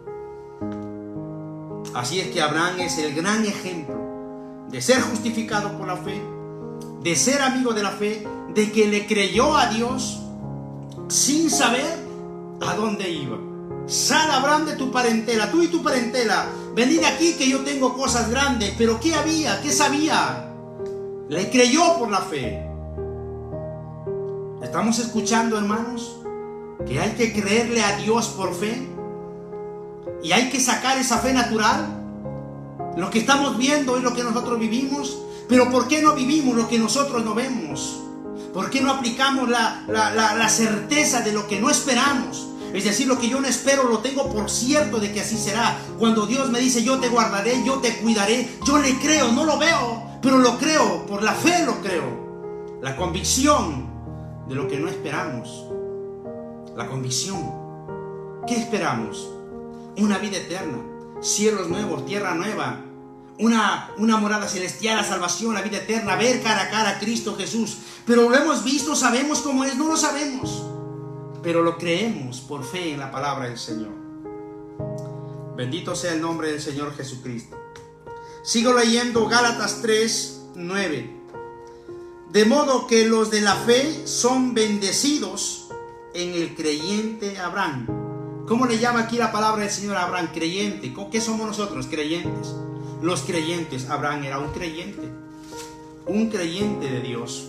Speaker 1: Así es que Abraham es el gran ejemplo de ser justificado por la fe, de ser amigo de la fe, de que le creyó a Dios sin saber a dónde iba. Sal, Abraham, de tu parentela, tú y tu parentela, venid aquí que yo tengo cosas grandes. Pero ¿qué había? ¿Qué sabía? Le creyó por la fe. ¿Estamos escuchando, hermanos? Que hay que creerle a Dios por fe. Y hay que sacar esa fe natural. Lo que estamos viendo es lo que nosotros vivimos. Pero ¿por qué no vivimos lo que nosotros no vemos? ¿Por qué no aplicamos la certeza de lo que no esperamos? Es decir, lo que yo no espero lo tengo por cierto de que así será. Cuando Dios me dice: yo te guardaré, yo te cuidaré, yo le creo, no lo veo, pero lo creo, por la fe lo creo. La convicción de lo que no esperamos. La convicción. ¿Qué esperamos? Una vida eterna, cielos nuevos, tierra nueva, una morada celestial, la salvación, la vida eterna, ver cara a cara a Cristo Jesús. Pero lo hemos visto, sabemos cómo es, no lo sabemos, pero lo creemos por fe en la palabra del Señor. Bendito sea el nombre del Señor Jesucristo. Sigo leyendo Gálatas 3:9. De modo que los de la fe son bendecidos en el creyente Abraham. ¿Cómo le llama aquí la palabra del Señor a Abraham? Creyente. ¿Qué somos nosotros? Creyentes. Los creyentes. Abraham era un creyente de Dios.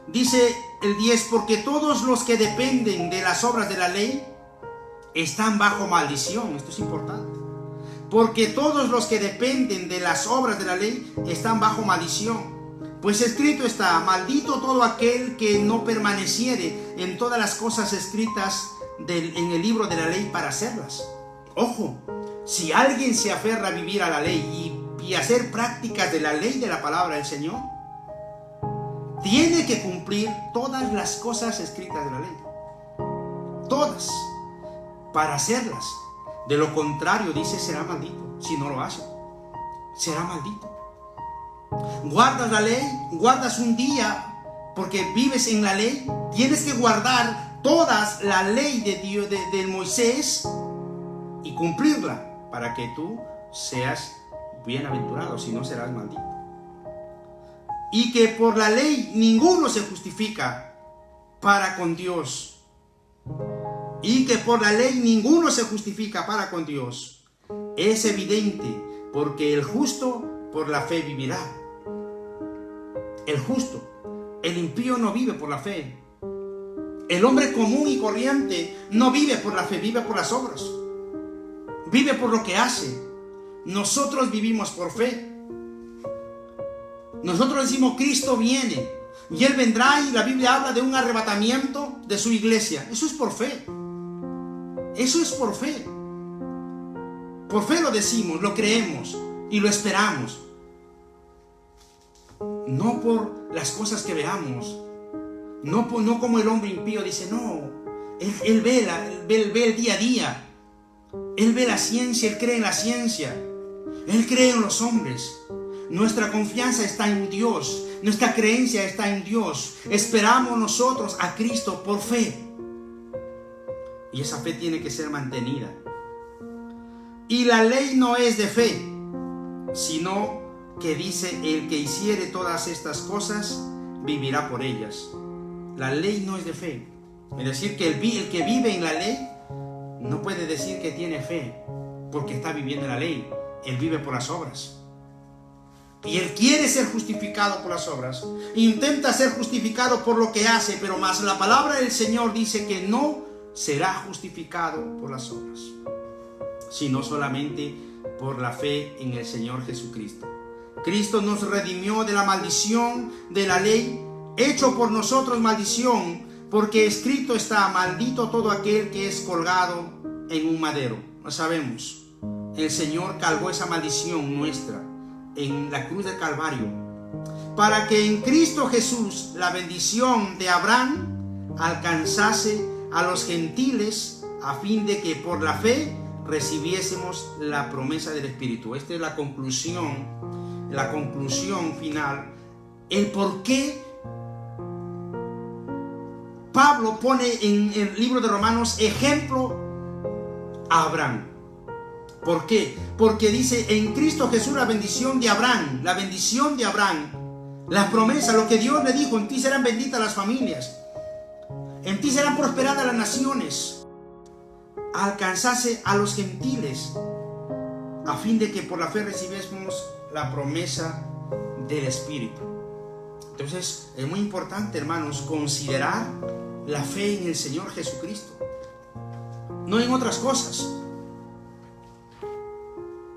Speaker 1: Dice el 10: porque todos los que dependen de las obras de la ley están bajo maldición. Esto es importante. Porque todos los que dependen de las obras de la ley están bajo maldición. Pues escrito está: maldito todo aquel que no permaneciere en todas las cosas escritas en el libro de la ley para hacerlas. Ojo, si alguien se aferra a vivir a la ley y hacer prácticas de la ley de la palabra del Señor, tiene que cumplir todas las cosas escritas de la ley. Todas. Para hacerlas. De lo contrario, dice, será maldito. Si no lo hace, será maldito. Guardas la ley, guardas un día porque vives en la ley. Tienes que guardar todas la ley de Dios, de Moisés, y cumplirla para que tú seas bienaventurado, si no serás maldito. Y que por la ley ninguno se justifica para con Dios. Y que por la ley ninguno se justifica para con Dios. Es evidente, porque el justo por la fe vivirá. El justo, el impío no vive por la fe. El hombre común y corriente no vive por la fe, vive por las obras. Vive por lo que hace. Nosotros vivimos por fe. Nosotros decimos: Cristo viene y Él vendrá, y la Biblia habla de un arrebatamiento de su iglesia. Eso es por fe. Eso es por fe. Por fe lo decimos, lo creemos y lo esperamos. No por las cosas que veamos. No como el hombre impío dice: no, él ve el día a día. Él ve la ciencia, él cree en la ciencia. Él cree en los hombres. Nuestra confianza está en Dios. Nuestra creencia está en Dios. Esperamos nosotros a Cristo por fe. Y esa fe tiene que ser mantenida. Y la ley no es de fe, sino que dice: el que hiciere todas estas cosas vivirá por ellas. La ley no es de fe, Es decir, que el que vive en la ley no puede decir que tiene fe porque está viviendo en la ley. Él vive por las obras. Y él quiere ser justificado por las obras. Intenta ser justificado por lo que hace, pero más la palabra del Señor dice que no será justificado por las obras, sino solamente por la fe en el Señor Jesucristo. Cristo nos redimió de la maldición de la ley, hecho por nosotros maldición, porque escrito está: maldito todo aquel que es colgado en un madero. Lo sabemos. El Señor cargó esa maldición nuestra en la cruz del Calvario, para que en Cristo Jesús la bendición de Abraham alcanzase a los gentiles, a fin de que por la fe recibiésemos la promesa del Espíritu. Esta es la conclusión final, el por qué Pablo pone en el libro de Romanos ejemplo a Abraham. ¿Por qué? Porque dice: en Cristo Jesús la bendición de Abraham, la promesa, lo que Dios le dijo: en ti serán benditas las familias, en ti serán prosperadas las naciones, alcanzase a los gentiles, a fin de que por la fe recibiésemos la promesa del Espíritu. Entonces es muy importante, hermanos, considerar la fe en el Señor Jesucristo, no en otras cosas.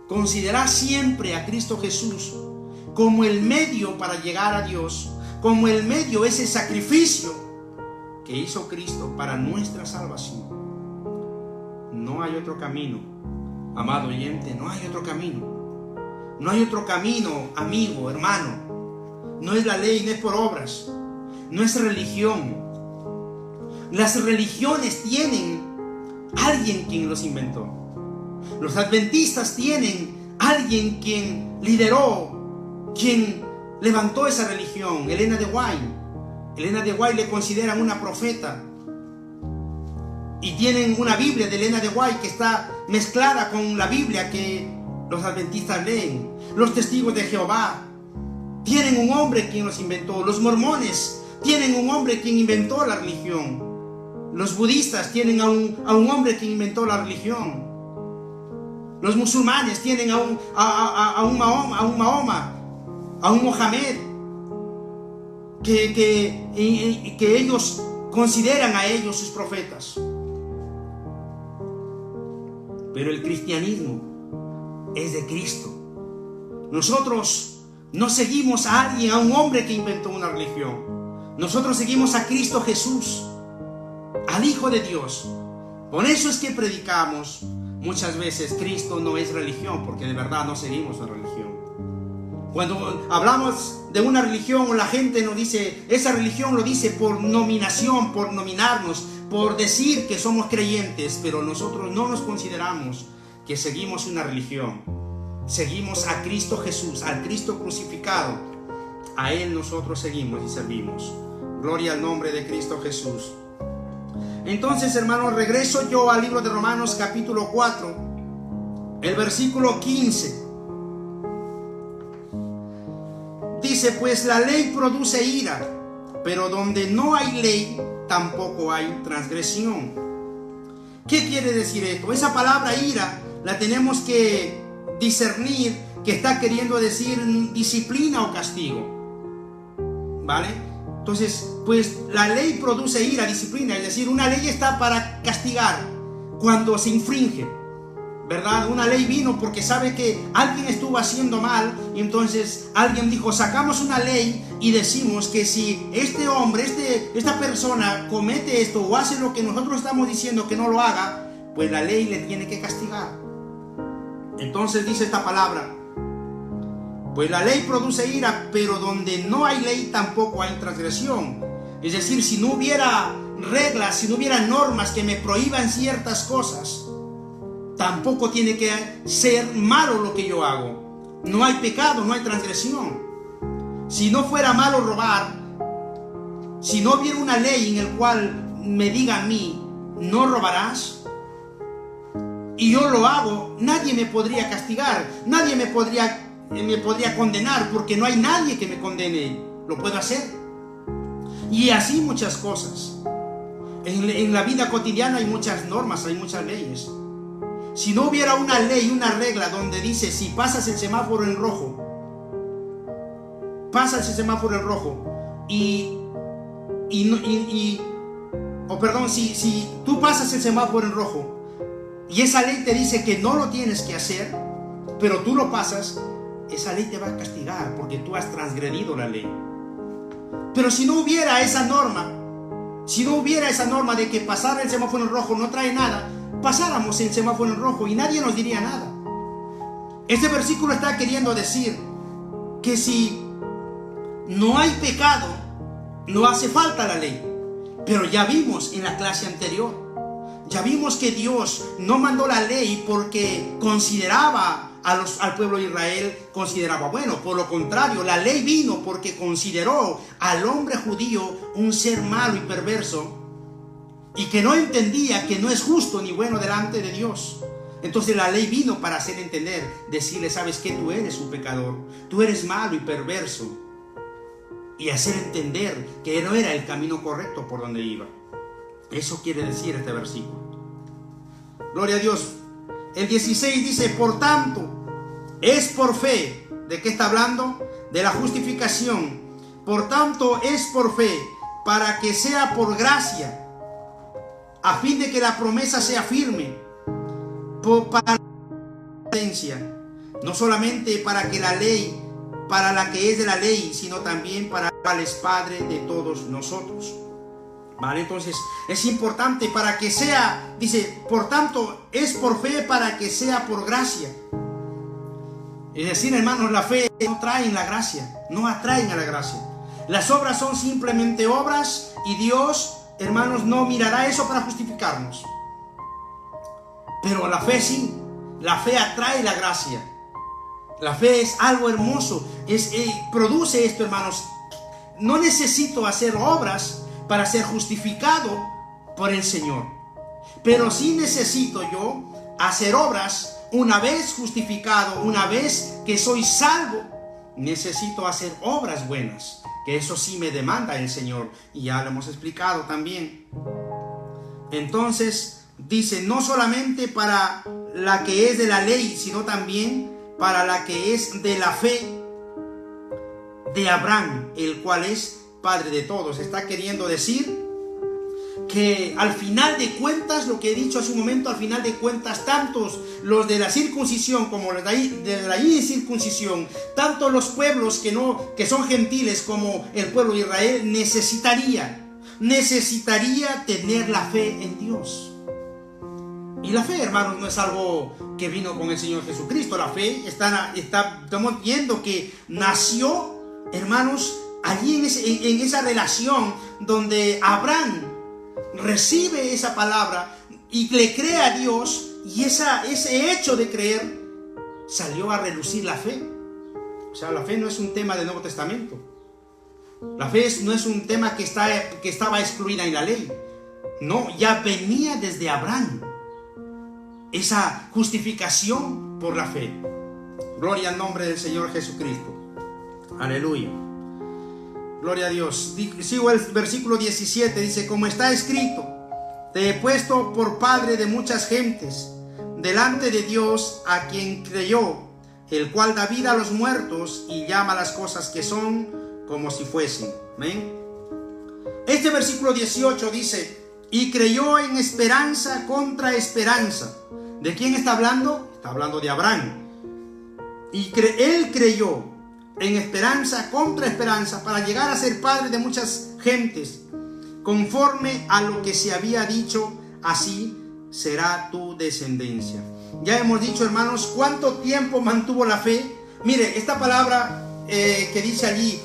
Speaker 1: Considerar siempre a Cristo Jesús como el medio para llegar a Dios, como el medio, ese sacrificio que hizo Cristo para nuestra salvación. No hay otro camino, amado oyente, no hay otro camino. No hay otro camino, amigo, hermano. No es la ley, no es por obras, no es religión. Las religiones tienen alguien quien los inventó. Los adventistas tienen alguien quien lideró, quien levantó esa religión. Elena de White le consideran una profeta. Y tienen una Biblia de Elena de White que está mezclada con la Biblia que los adventistas leen. Los testigos de Jehová tienen un hombre quien los inventó. Los mormones tienen un hombre quien inventó la religión. Los budistas tienen a un hombre quien inventó la religión. Los musulmanes tienen a un Mahoma, a un Mohamed, que ellos consideran a ellos sus profetas. Pero el cristianismo es de Cristo. Nosotros no seguimos a alguien, a un hombre que inventó una religión. Nosotros seguimos a Cristo Jesús, al Hijo de Dios. Por eso es que predicamos muchas veces: Cristo no es religión, porque de verdad no seguimos la religión. Cuando hablamos de una religión, la gente nos dice: esa religión lo dice por nominación, por nominarnos, por decir que somos creyentes, pero nosotros no nos consideramos que seguimos una religión. Seguimos a Cristo Jesús, al Cristo crucificado. A Él nosotros seguimos y servimos. Gloria al nombre de Cristo Jesús. Entonces, hermanos, regreso yo al libro de Romanos capítulo 4, el versículo 15. Dice: pues la ley produce ira, pero donde no hay ley, tampoco hay transgresión. ¿Qué quiere decir esto? Esa palabra ira la tenemos que discernir, que está queriendo decir disciplina o castigo. ¿Vale? Entonces, pues la ley produce ira, disciplina, es decir, una ley está para castigar cuando se infringe, ¿verdad? Una ley vino porque sabe que alguien estuvo haciendo mal, y entonces alguien dijo: sacamos una ley y decimos que si este hombre, esta persona comete esto o hace lo que nosotros estamos diciendo que no lo haga, pues la ley le tiene que castigar. Entonces dice esta palabra: pues la ley produce ira, pero donde no hay ley tampoco hay transgresión. Es decir, si no hubiera reglas, si no hubiera normas que me prohíban ciertas cosas, tampoco tiene que ser malo lo que yo hago. No hay pecado, no hay transgresión. Si no fuera malo robar, si no hubiera una ley en la cual me diga a mí: no robarás, y yo lo hago, nadie me podría castigar, nadie me podría condenar, porque no hay nadie que me condene. Lo puedo hacer. Y así muchas cosas. En la vida cotidiana hay muchas normas, hay muchas leyes. Si no hubiera una ley, una regla donde dice, si pasas el semáforo en rojo, pasas el semáforo en rojo si tú pasas el semáforo en rojo y esa ley te dice que no lo tienes que hacer, pero tú lo pasas, esa ley te va a castigar porque tú has transgredido la ley. Pero si no hubiera esa norma de que pasar el semáforo en rojo no trae nada, pasáramos el semáforo en rojo y nadie nos diría nada. Este versículo está queriendo decir que si no hay pecado, no hace falta la ley. Pero ya vimos en la clase anterior, ya vimos que Dios no mandó la ley porque consideraba al pueblo de Israel, consideraba bueno. Por lo contrario, la ley vino porque consideró al hombre judío un ser malo y perverso, y que no entendía que no es justo ni bueno delante de Dios. Entonces la ley vino para hacer entender, decirle, sabes que tú eres un pecador, tú eres malo y perverso, y hacer entender que no era el camino correcto por donde iba. Eso quiere decir este versículo. Gloria a Dios. El 16 dice, por tanto, es por fe. ¿De qué está hablando? De la justificación. Por tanto, es por fe, para que sea por gracia, a fin de que la promesa sea firme, para la potencia, no solamente para que la ley, para la que es de la ley, sino también para el es Padre de todos nosotros. Vale, entonces es importante para que sea, dice, por tanto, es por fe para que sea por gracia. Es decir, hermanos, la fe no trae la gracia, no atraen a la gracia. Las obras son simplemente obras y Dios, hermanos, no mirará eso para justificarnos. Pero la fe sí, la fe atrae la gracia. La fe es algo hermoso, produce esto, hermanos. No necesito hacer obras para ser justificado por el Señor, pero sí necesito yo hacer obras una vez justificado, una vez que soy salvo. Necesito hacer obras buenas, que eso sí me demanda el Señor, y ya lo hemos explicado también. Entonces dice, no solamente para la que es de la ley, sino también para la que es de la fe de Abraham, el cual es Padre de todos. Está queriendo decir que al final de cuentas, lo que he dicho hace un momento, al final de cuentas, tantos los de la circuncisión como los de la incircuncisión, tanto los pueblos que son gentiles como el pueblo de Israel, necesitaría tener la fe en Dios. Y la fe, hermanos, no es algo que vino con el Señor Jesucristo. La fe estamos viendo que nació, hermanos, allí en esa relación donde Abraham recibe esa palabra y le cree a Dios, y ese hecho de creer salió a relucir la fe. O sea, la fe no es un tema del Nuevo Testamento. La fe no es un tema que estaba excluida en la ley. No, ya venía desde Abraham esa justificación por la fe. Gloria al nombre del Señor Jesucristo. Aleluya. Gloria a Dios. Sigo el versículo 17. Dice, como está escrito, te he puesto por padre de muchas gentes delante de Dios, a quien creyó, el cual da vida a los muertos y llama las cosas que son como si fuesen. ¿Amén? Este versículo 18 dice, y creyó en esperanza contra esperanza. ¿De quién está hablando? Está hablando de Abraham. Y él creyó en esperanza contra esperanza para llegar a ser padre de muchas gentes, conforme a lo que se había dicho, así será tu descendencia. Ya hemos dicho, hermanos, cuánto tiempo mantuvo la fe. Mire, esta palabra que dice allí,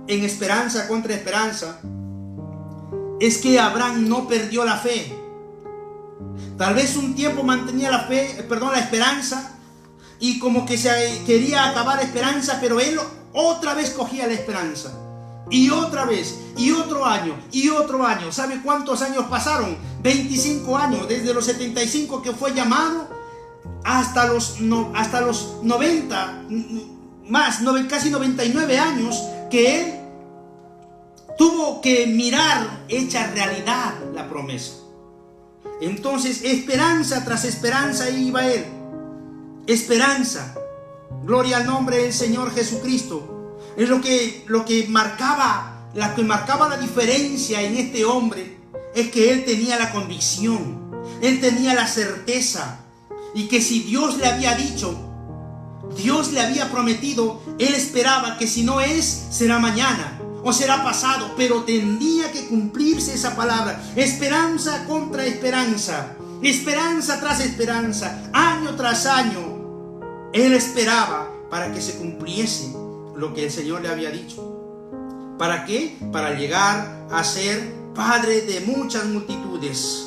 Speaker 1: en esperanza contra esperanza, es que Abraham no perdió la fe. Tal vez un tiempo mantenía la esperanza, y como que se quería acabar la esperanza, pero él otra vez cogía la esperanza, y otra vez, y otro año, y otro año. ¿Sabe cuántos años pasaron? 25 años, desde los 75 que fue llamado hasta los 90, casi 99 años que él tuvo que mirar hecha realidad la promesa. Entonces, esperanza tras esperanza iba él. Esperanza. Gloria al nombre del Señor Jesucristo. Es lo que marcaba la diferencia en este hombre. Es que él tenía la convicción, él tenía la certeza, y que si Dios le había dicho, Dios le había prometido, él esperaba que si no es, será mañana o será pasado, pero tendría que cumplirse esa palabra. Esperanza contra esperanza, esperanza tras esperanza, año tras año, él esperaba para que se cumpliese lo que el Señor le había dicho. ¿Para qué? Para llegar a ser padre de muchas multitudes.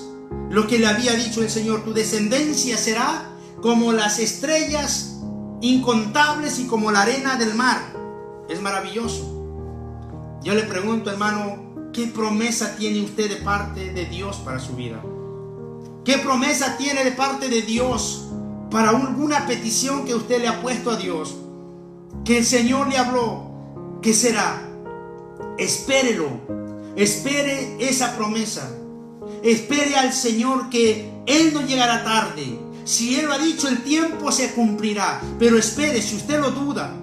Speaker 1: Lo que le había dicho el Señor: tu descendencia será como las estrellas incontables y como la arena del mar. Es maravilloso. Yo le pregunto, hermano, ¿qué promesa tiene usted de parte de Dios para su vida? ¿Qué promesa tiene de parte de Dios para alguna petición que usted le ha puesto a Dios? Que el Señor le habló. ¿Qué será? Espérelo. Espere esa promesa. Espere al Señor, que Él no llegará tarde. Si Él lo ha dicho, el tiempo se cumplirá. Pero espere. Si usted lo duda,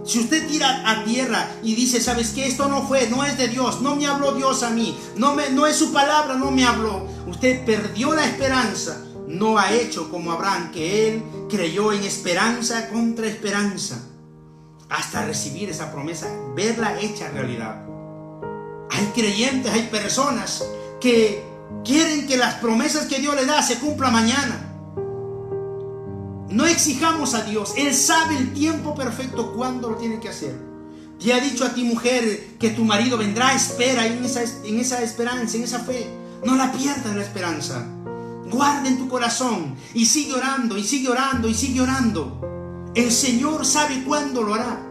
Speaker 1: si usted tira a tierra y dice: ¿sabes qué? Esto no fue, no es de Dios, no me habló Dios a mí, no es su palabra, no me habló. Usted perdió la esperanza. No ha hecho como Abraham, que él creyó en esperanza contra esperanza, hasta recibir esa promesa, verla hecha realidad. Hay creyentes, hay personas que quieren que las promesas que Dios le da se cumplan mañana. No exijamos a Dios. Él sabe el tiempo perfecto cuando lo tiene que hacer. Te ha dicho a ti, mujer, que tu marido vendrá. Espera en esa esperanza, en esa fe. No la pierdas la esperanza. Guarda en tu corazón y sigue orando, y sigue orando, y sigue orando. El Señor sabe cuándo lo hará.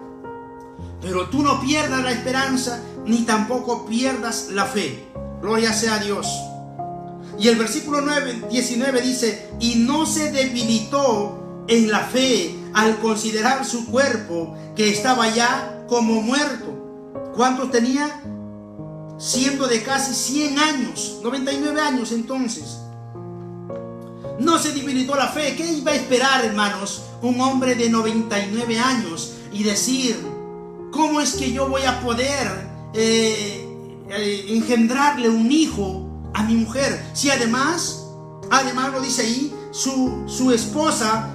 Speaker 1: Pero tú no pierdas la esperanza, ni tampoco pierdas la fe. Gloria sea a Dios. Y el versículo 19 dice: y no se debilitó en la fe al considerar su cuerpo, que estaba ya como muerto. ¿Cuántos tenía? Siendo de casi 100 años, 99 años entonces. No se debilitó la fe. ¿Qué iba a esperar, hermanos, un hombre de 99 años y decir: ¿cómo es que yo voy a poder engendrarle un hijo a mi mujer? Si además lo dice ahí, su esposa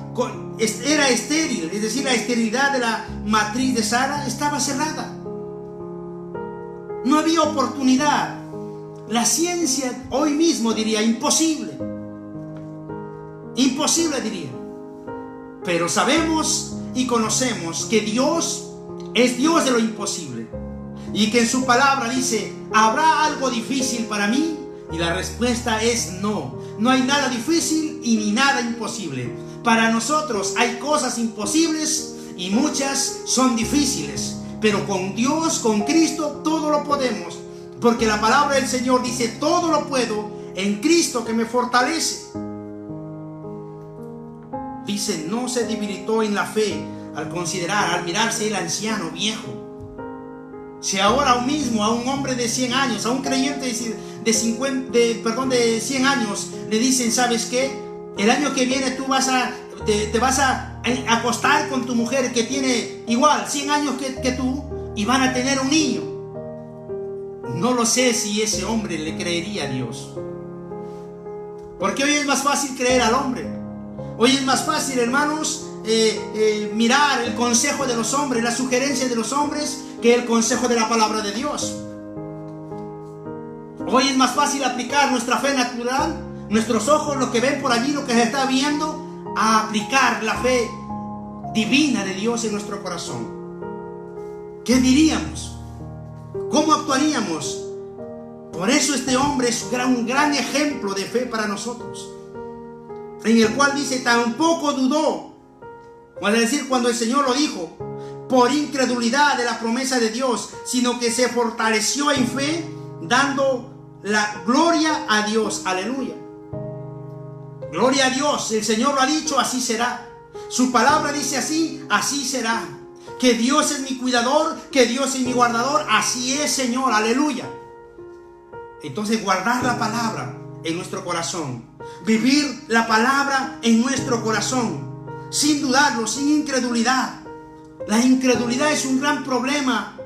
Speaker 1: era estéril, es decir, la esterilidad de la matriz de Sara estaba cerrada. No había oportunidad. La ciencia hoy mismo diría: imposible. Imposible diría. Pero sabemos y conocemos que Dios es Dios de lo imposible, y que en su palabra dice: ¿habrá algo difícil para mí? Y la respuesta es no. No hay nada difícil y ni nada imposible. Para nosotros hay cosas imposibles y muchas son difíciles, pero con Dios, con Cristo, todo lo podemos, porque la palabra del Señor dice: todo lo puedo en Cristo que me fortalece. Dice: no se debilitó en la fe al considerar, al mirarse el anciano viejo. Si ahora mismo a un hombre de 100 años, a un creyente de 100 años, le dicen: ¿sabes qué? El año que viene tú te vas a acostar con tu mujer que tiene igual 100 años que tú, y van a tener un niño. No lo sé si ese hombre le creería a Dios. Porque hoy es más fácil creer al hombre. Hoy es más fácil, hermanos, mirar el consejo de los hombres, las sugerencias de los hombres, que el consejo de la palabra de Dios. Hoy es más fácil aplicar nuestra fe natural, nuestros ojos, lo que ven por allí, lo que se está viendo, a aplicar la fe divina de Dios en nuestro corazón. ¿Qué diríamos? ¿Cómo actuaríamos? Por eso este hombre es un gran ejemplo de fe para nosotros, en el cual dice: tampoco dudó, es decir, cuando el Señor lo dijo, por incredulidad de la promesa de Dios, sino que se fortaleció en fe, dando la gloria a Dios. Aleluya. Gloria a Dios. El Señor lo ha dicho, así será. Su palabra dice así, así será. que Dios es mi cuidador, que Dios es mi guardador. Así es, Señor, aleluya. Entonces, guardar la palabra en nuestro corazón, vivir la palabra en nuestro corazón, sin dudarlo, sin incredulidad. La incredulidad es un gran problema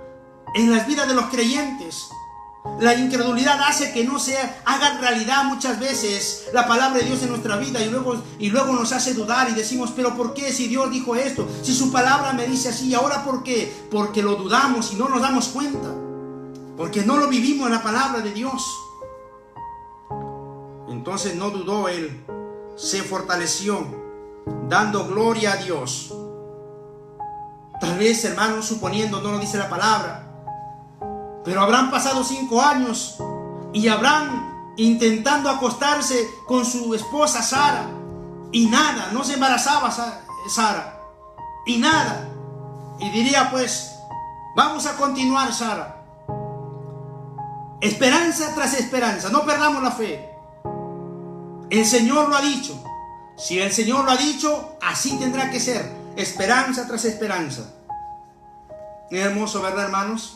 Speaker 1: en las vidas de los creyentes. La incredulidad hace que no se haga realidad muchas veces la palabra de Dios en nuestra vida, y luego nos hace dudar y decimos, pero ¿por qué? Si Dios dijo esto, si su palabra me dice así, ¿ahora por qué? Porque lo dudamos y no nos damos cuenta, porque no lo vivimos en la palabra de Dios. Entonces no dudó él, se fortaleció, dando gloria a Dios. Tal vez, hermanos, suponiendo, no lo dice la palabra, pero habrán pasado 5 años y Abraham intentando acostarse con su esposa Sara, y nada, no se embarazaba Sara, y nada. Y diría, pues, vamos a continuar, Sara. Esperanza tras esperanza, no perdamos la fe. El Señor lo ha dicho. Si el Señor lo ha dicho, así tendrá que ser. Esperanza tras esperanza. Es hermoso, ¿verdad, hermanos?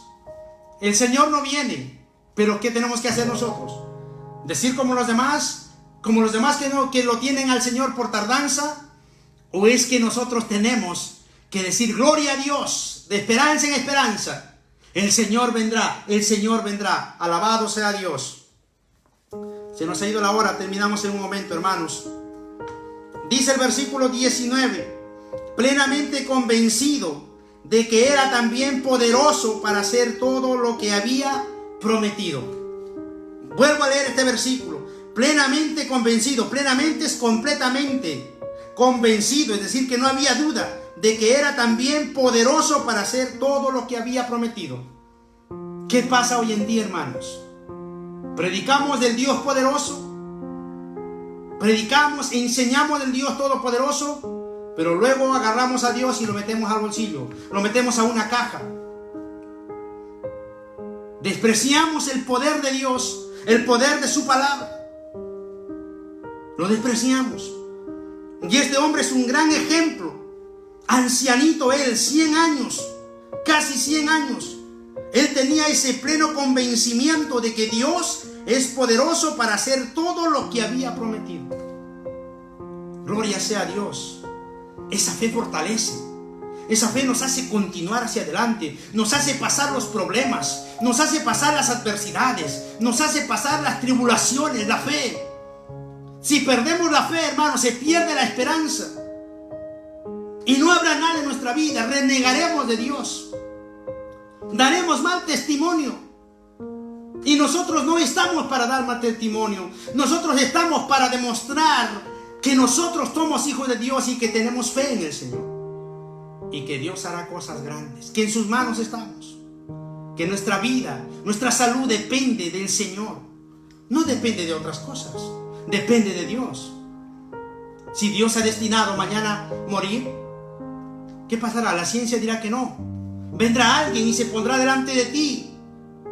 Speaker 1: El Señor no viene, pero ¿qué tenemos que hacer nosotros? ¿Decir como los demás que lo tienen al Señor por tardanza? ¿O es que nosotros tenemos que decir gloria a Dios, de esperanza en esperanza? El Señor vendrá, alabado sea Dios. Se nos ha ido la hora, terminamos en un momento, hermanos. Dice el versículo 19, plenamente convencido de que era también poderoso para hacer todo lo que había prometido. Vuelvo a leer este versículo. Plenamente convencido, plenamente es completamente convencido, es decir, que no había duda de que era también poderoso para hacer todo lo que había prometido. ¿Qué pasa hoy en día, hermanos? Predicamos del Dios poderoso, predicamos, enseñamos del Dios todopoderoso, pero luego agarramos a Dios y lo metemos al bolsillo, lo metemos a una caja. Despreciamos el poder de Dios, el poder de su palabra. Lo despreciamos. Y este hombre es un gran ejemplo. Ancianito él, 100 años, casi 100 años. Él tenía ese pleno convencimiento de que Dios es poderoso para hacer todo lo que había prometido. Gloria sea a Dios. Esa fe fortalece. Esa fe nos hace continuar hacia adelante, nos hace pasar los problemas, nos hace pasar las adversidades, nos hace pasar las tribulaciones, la fe. Si perdemos la fe, hermanos, se pierde la esperanza y no habrá nada en nuestra vida. Renegaremos de Dios, daremos mal testimonio, y nosotros no estamos para dar mal testimonio. Nosotros estamos para demostrar que nosotros somos hijos de Dios y que tenemos fe en el Señor, y que Dios hará cosas grandes, que en sus manos estamos, que nuestra vida, nuestra salud depende del Señor, no depende de otras cosas, depende de Dios. Si Dios ha destinado mañana morir, ¿qué pasará? La ciencia dirá que no. Vendrá alguien y se pondrá delante de ti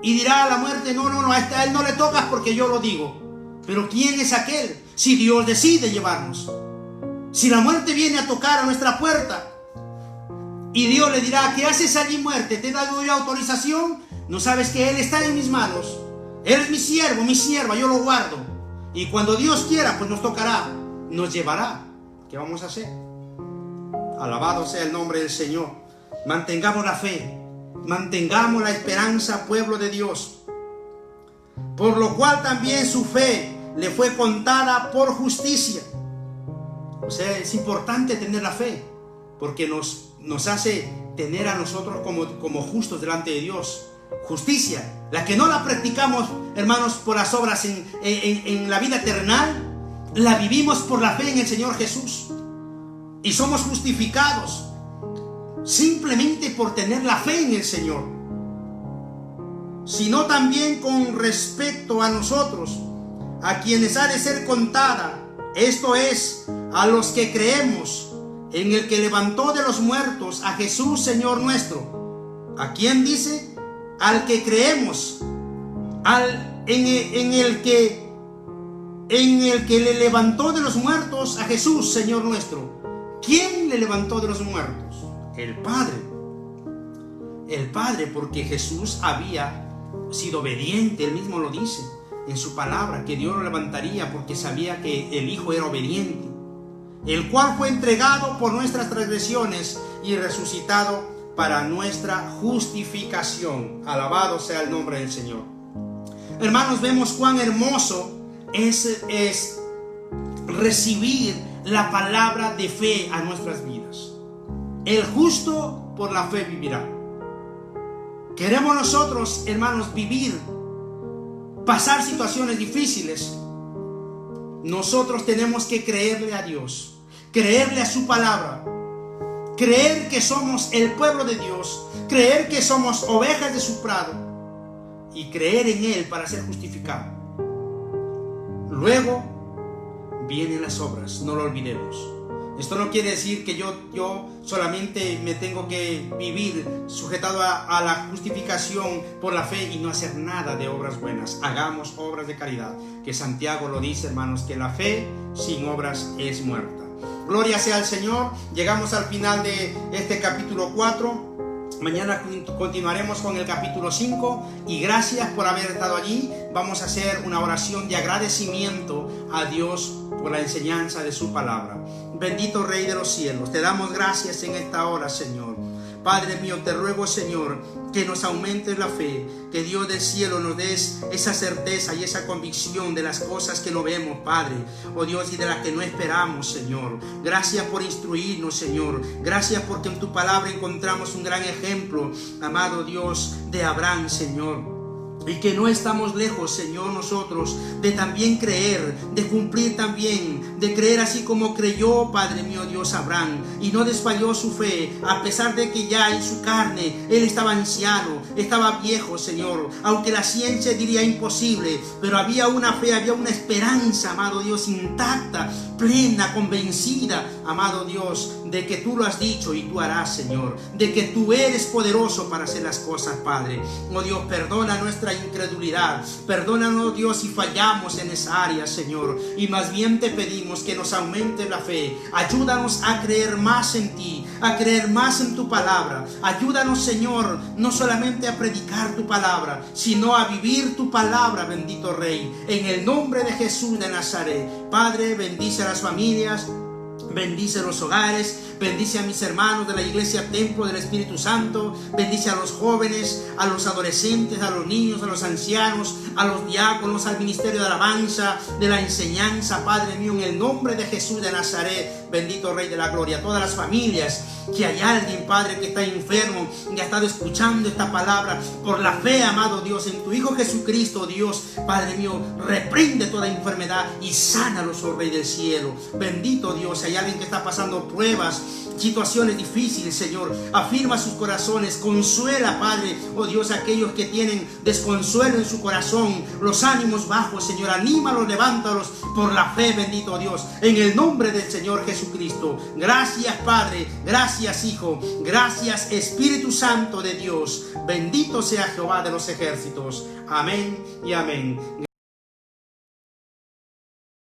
Speaker 1: y dirá a la muerte, no, a él no le tocas porque yo lo digo. Pero ¿quién es aquel? Si Dios decide llevarnos, si la muerte viene a tocar a nuestra puerta y Dios le dirá, ¿qué haces allí, muerte? ¿Te he dado yo autorización? No sabes que Él está en mis manos. Él es mi siervo, mi sierva, yo lo guardo. Y cuando Dios quiera, pues nos tocará, nos llevará. ¿Qué vamos a hacer? Alabado sea el nombre del Señor. Mantengamos la fe, mantengamos la esperanza, pueblo de Dios. Por lo cual también su fe le fue contada por justicia. O sea, es importante tener la fe, porque nos hace tener a nosotros como justos delante de Dios. Justicia, la que no la practicamos, hermanos, por las obras en la vida terrenal, la vivimos por la fe en el Señor Jesús. Y somos justificados simplemente por tener la fe en el Señor, sino también con respecto a nosotros, a quienes ha de ser contada, esto es, a los que creemos en el que levantó de los muertos a Jesús, Señor nuestro. ¿A quién dice? Al que creemos, en el que le levantó de los muertos a Jesús, Señor nuestro. ¿Quién le levantó de los muertos? El Padre. el Padre, porque Jesús había sido obediente. Él mismo lo dice en su palabra, que Dios lo levantaría porque sabía que el Hijo era obediente, el cual fue entregado por nuestras transgresiones y resucitado para nuestra justificación. Alabado sea el nombre del Señor. Hermanos, vemos cuán hermoso es recibir la palabra de fe a nuestras vidas. El justo por la fe vivirá. Queremos nosotros, hermanos, vivir, pasar situaciones difíciles. Nosotros tenemos que creerle a Dios, creerle a su palabra, creer que somos el pueblo de Dios, creer que somos ovejas de su prado y creer en Él para ser justificado. Luego vienen las obras, no lo olvidemos. Esto no quiere decir que yo solamente me tengo que vivir sujetado a la justificación por la fe y no hacer nada de obras buenas. Hagamos obras de caridad, que Santiago lo dice, hermanos, que la fe sin obras es muerta. Gloria sea al Señor. Llegamos al final de este capítulo 4. Mañana continuaremos con el capítulo 5 y gracias por haber estado allí. Vamos a hacer una oración de agradecimiento a Dios por la enseñanza de su palabra. Bendito Rey de los cielos, te damos gracias en esta hora, Señor. Padre mío, te ruego, Señor, que nos aumentes la fe, que Dios del cielo nos des esa certeza y esa convicción de las cosas que no vemos, Padre, oh Dios, y de las que no esperamos, Señor. Gracias por instruirnos, Señor. Gracias porque en tu palabra encontramos un gran ejemplo, amado Dios, de Abraham, Señor. Y que no estamos lejos, Señor, nosotros de también creer, de cumplir también, de creer así como creyó, Padre mío, Dios, Abraham, y no desfalló su fe, a pesar de que ya en su carne él estaba anciano, estaba viejo, Señor, aunque la ciencia diría imposible, pero había una fe, había una esperanza, amado Dios, intacta, plena, convencida, amado Dios, de que tú lo has dicho y tú harás, Señor, de que tú eres poderoso para hacer las cosas, Padre. Oh Dios, perdona nuestra incredulidad, perdónanos, Dios, si fallamos en esa área, Señor, y más bien te pedimos que nos aumente la fe. Ayúdanos a creer más en ti, a creer más en tu palabra. Ayúdanos, Señor, no solamente a predicar tu palabra, sino a vivir tu palabra, bendito Rey, en el nombre de Jesús de Nazaret. Padre, bendice a las familias, bendice los hogares, bendice a mis hermanos de la iglesia Templo del Espíritu Santo, bendice a los jóvenes, a los adolescentes, a los niños, a los ancianos, a los diáconos, al ministerio de alabanza, de la enseñanza, Padre mío, en el nombre de Jesús de Nazaret, bendito Rey de la Gloria. Todas las familias, que hay alguien, Padre, que está enfermo y ha estado escuchando esta palabra, por la fe, amado Dios, en tu Hijo Jesucristo, Dios, Padre mío, reprende toda enfermedad y sánalos, oh Rey del cielo. Bendito Dios, hay alguien que está pasando pruebas, situaciones difíciles, Señor, afirma sus corazones, consuela, Padre, oh Dios, aquellos que tienen desconsuelo en su corazón, los ánimos bajos, Señor, anímalos, levántalos por la fe, bendito Dios, en el nombre del Señor Jesucristo. Gracias, Padre, gracias, Hijo, gracias, Espíritu Santo de Dios. Bendito sea Jehová de los ejércitos. Amén y amén.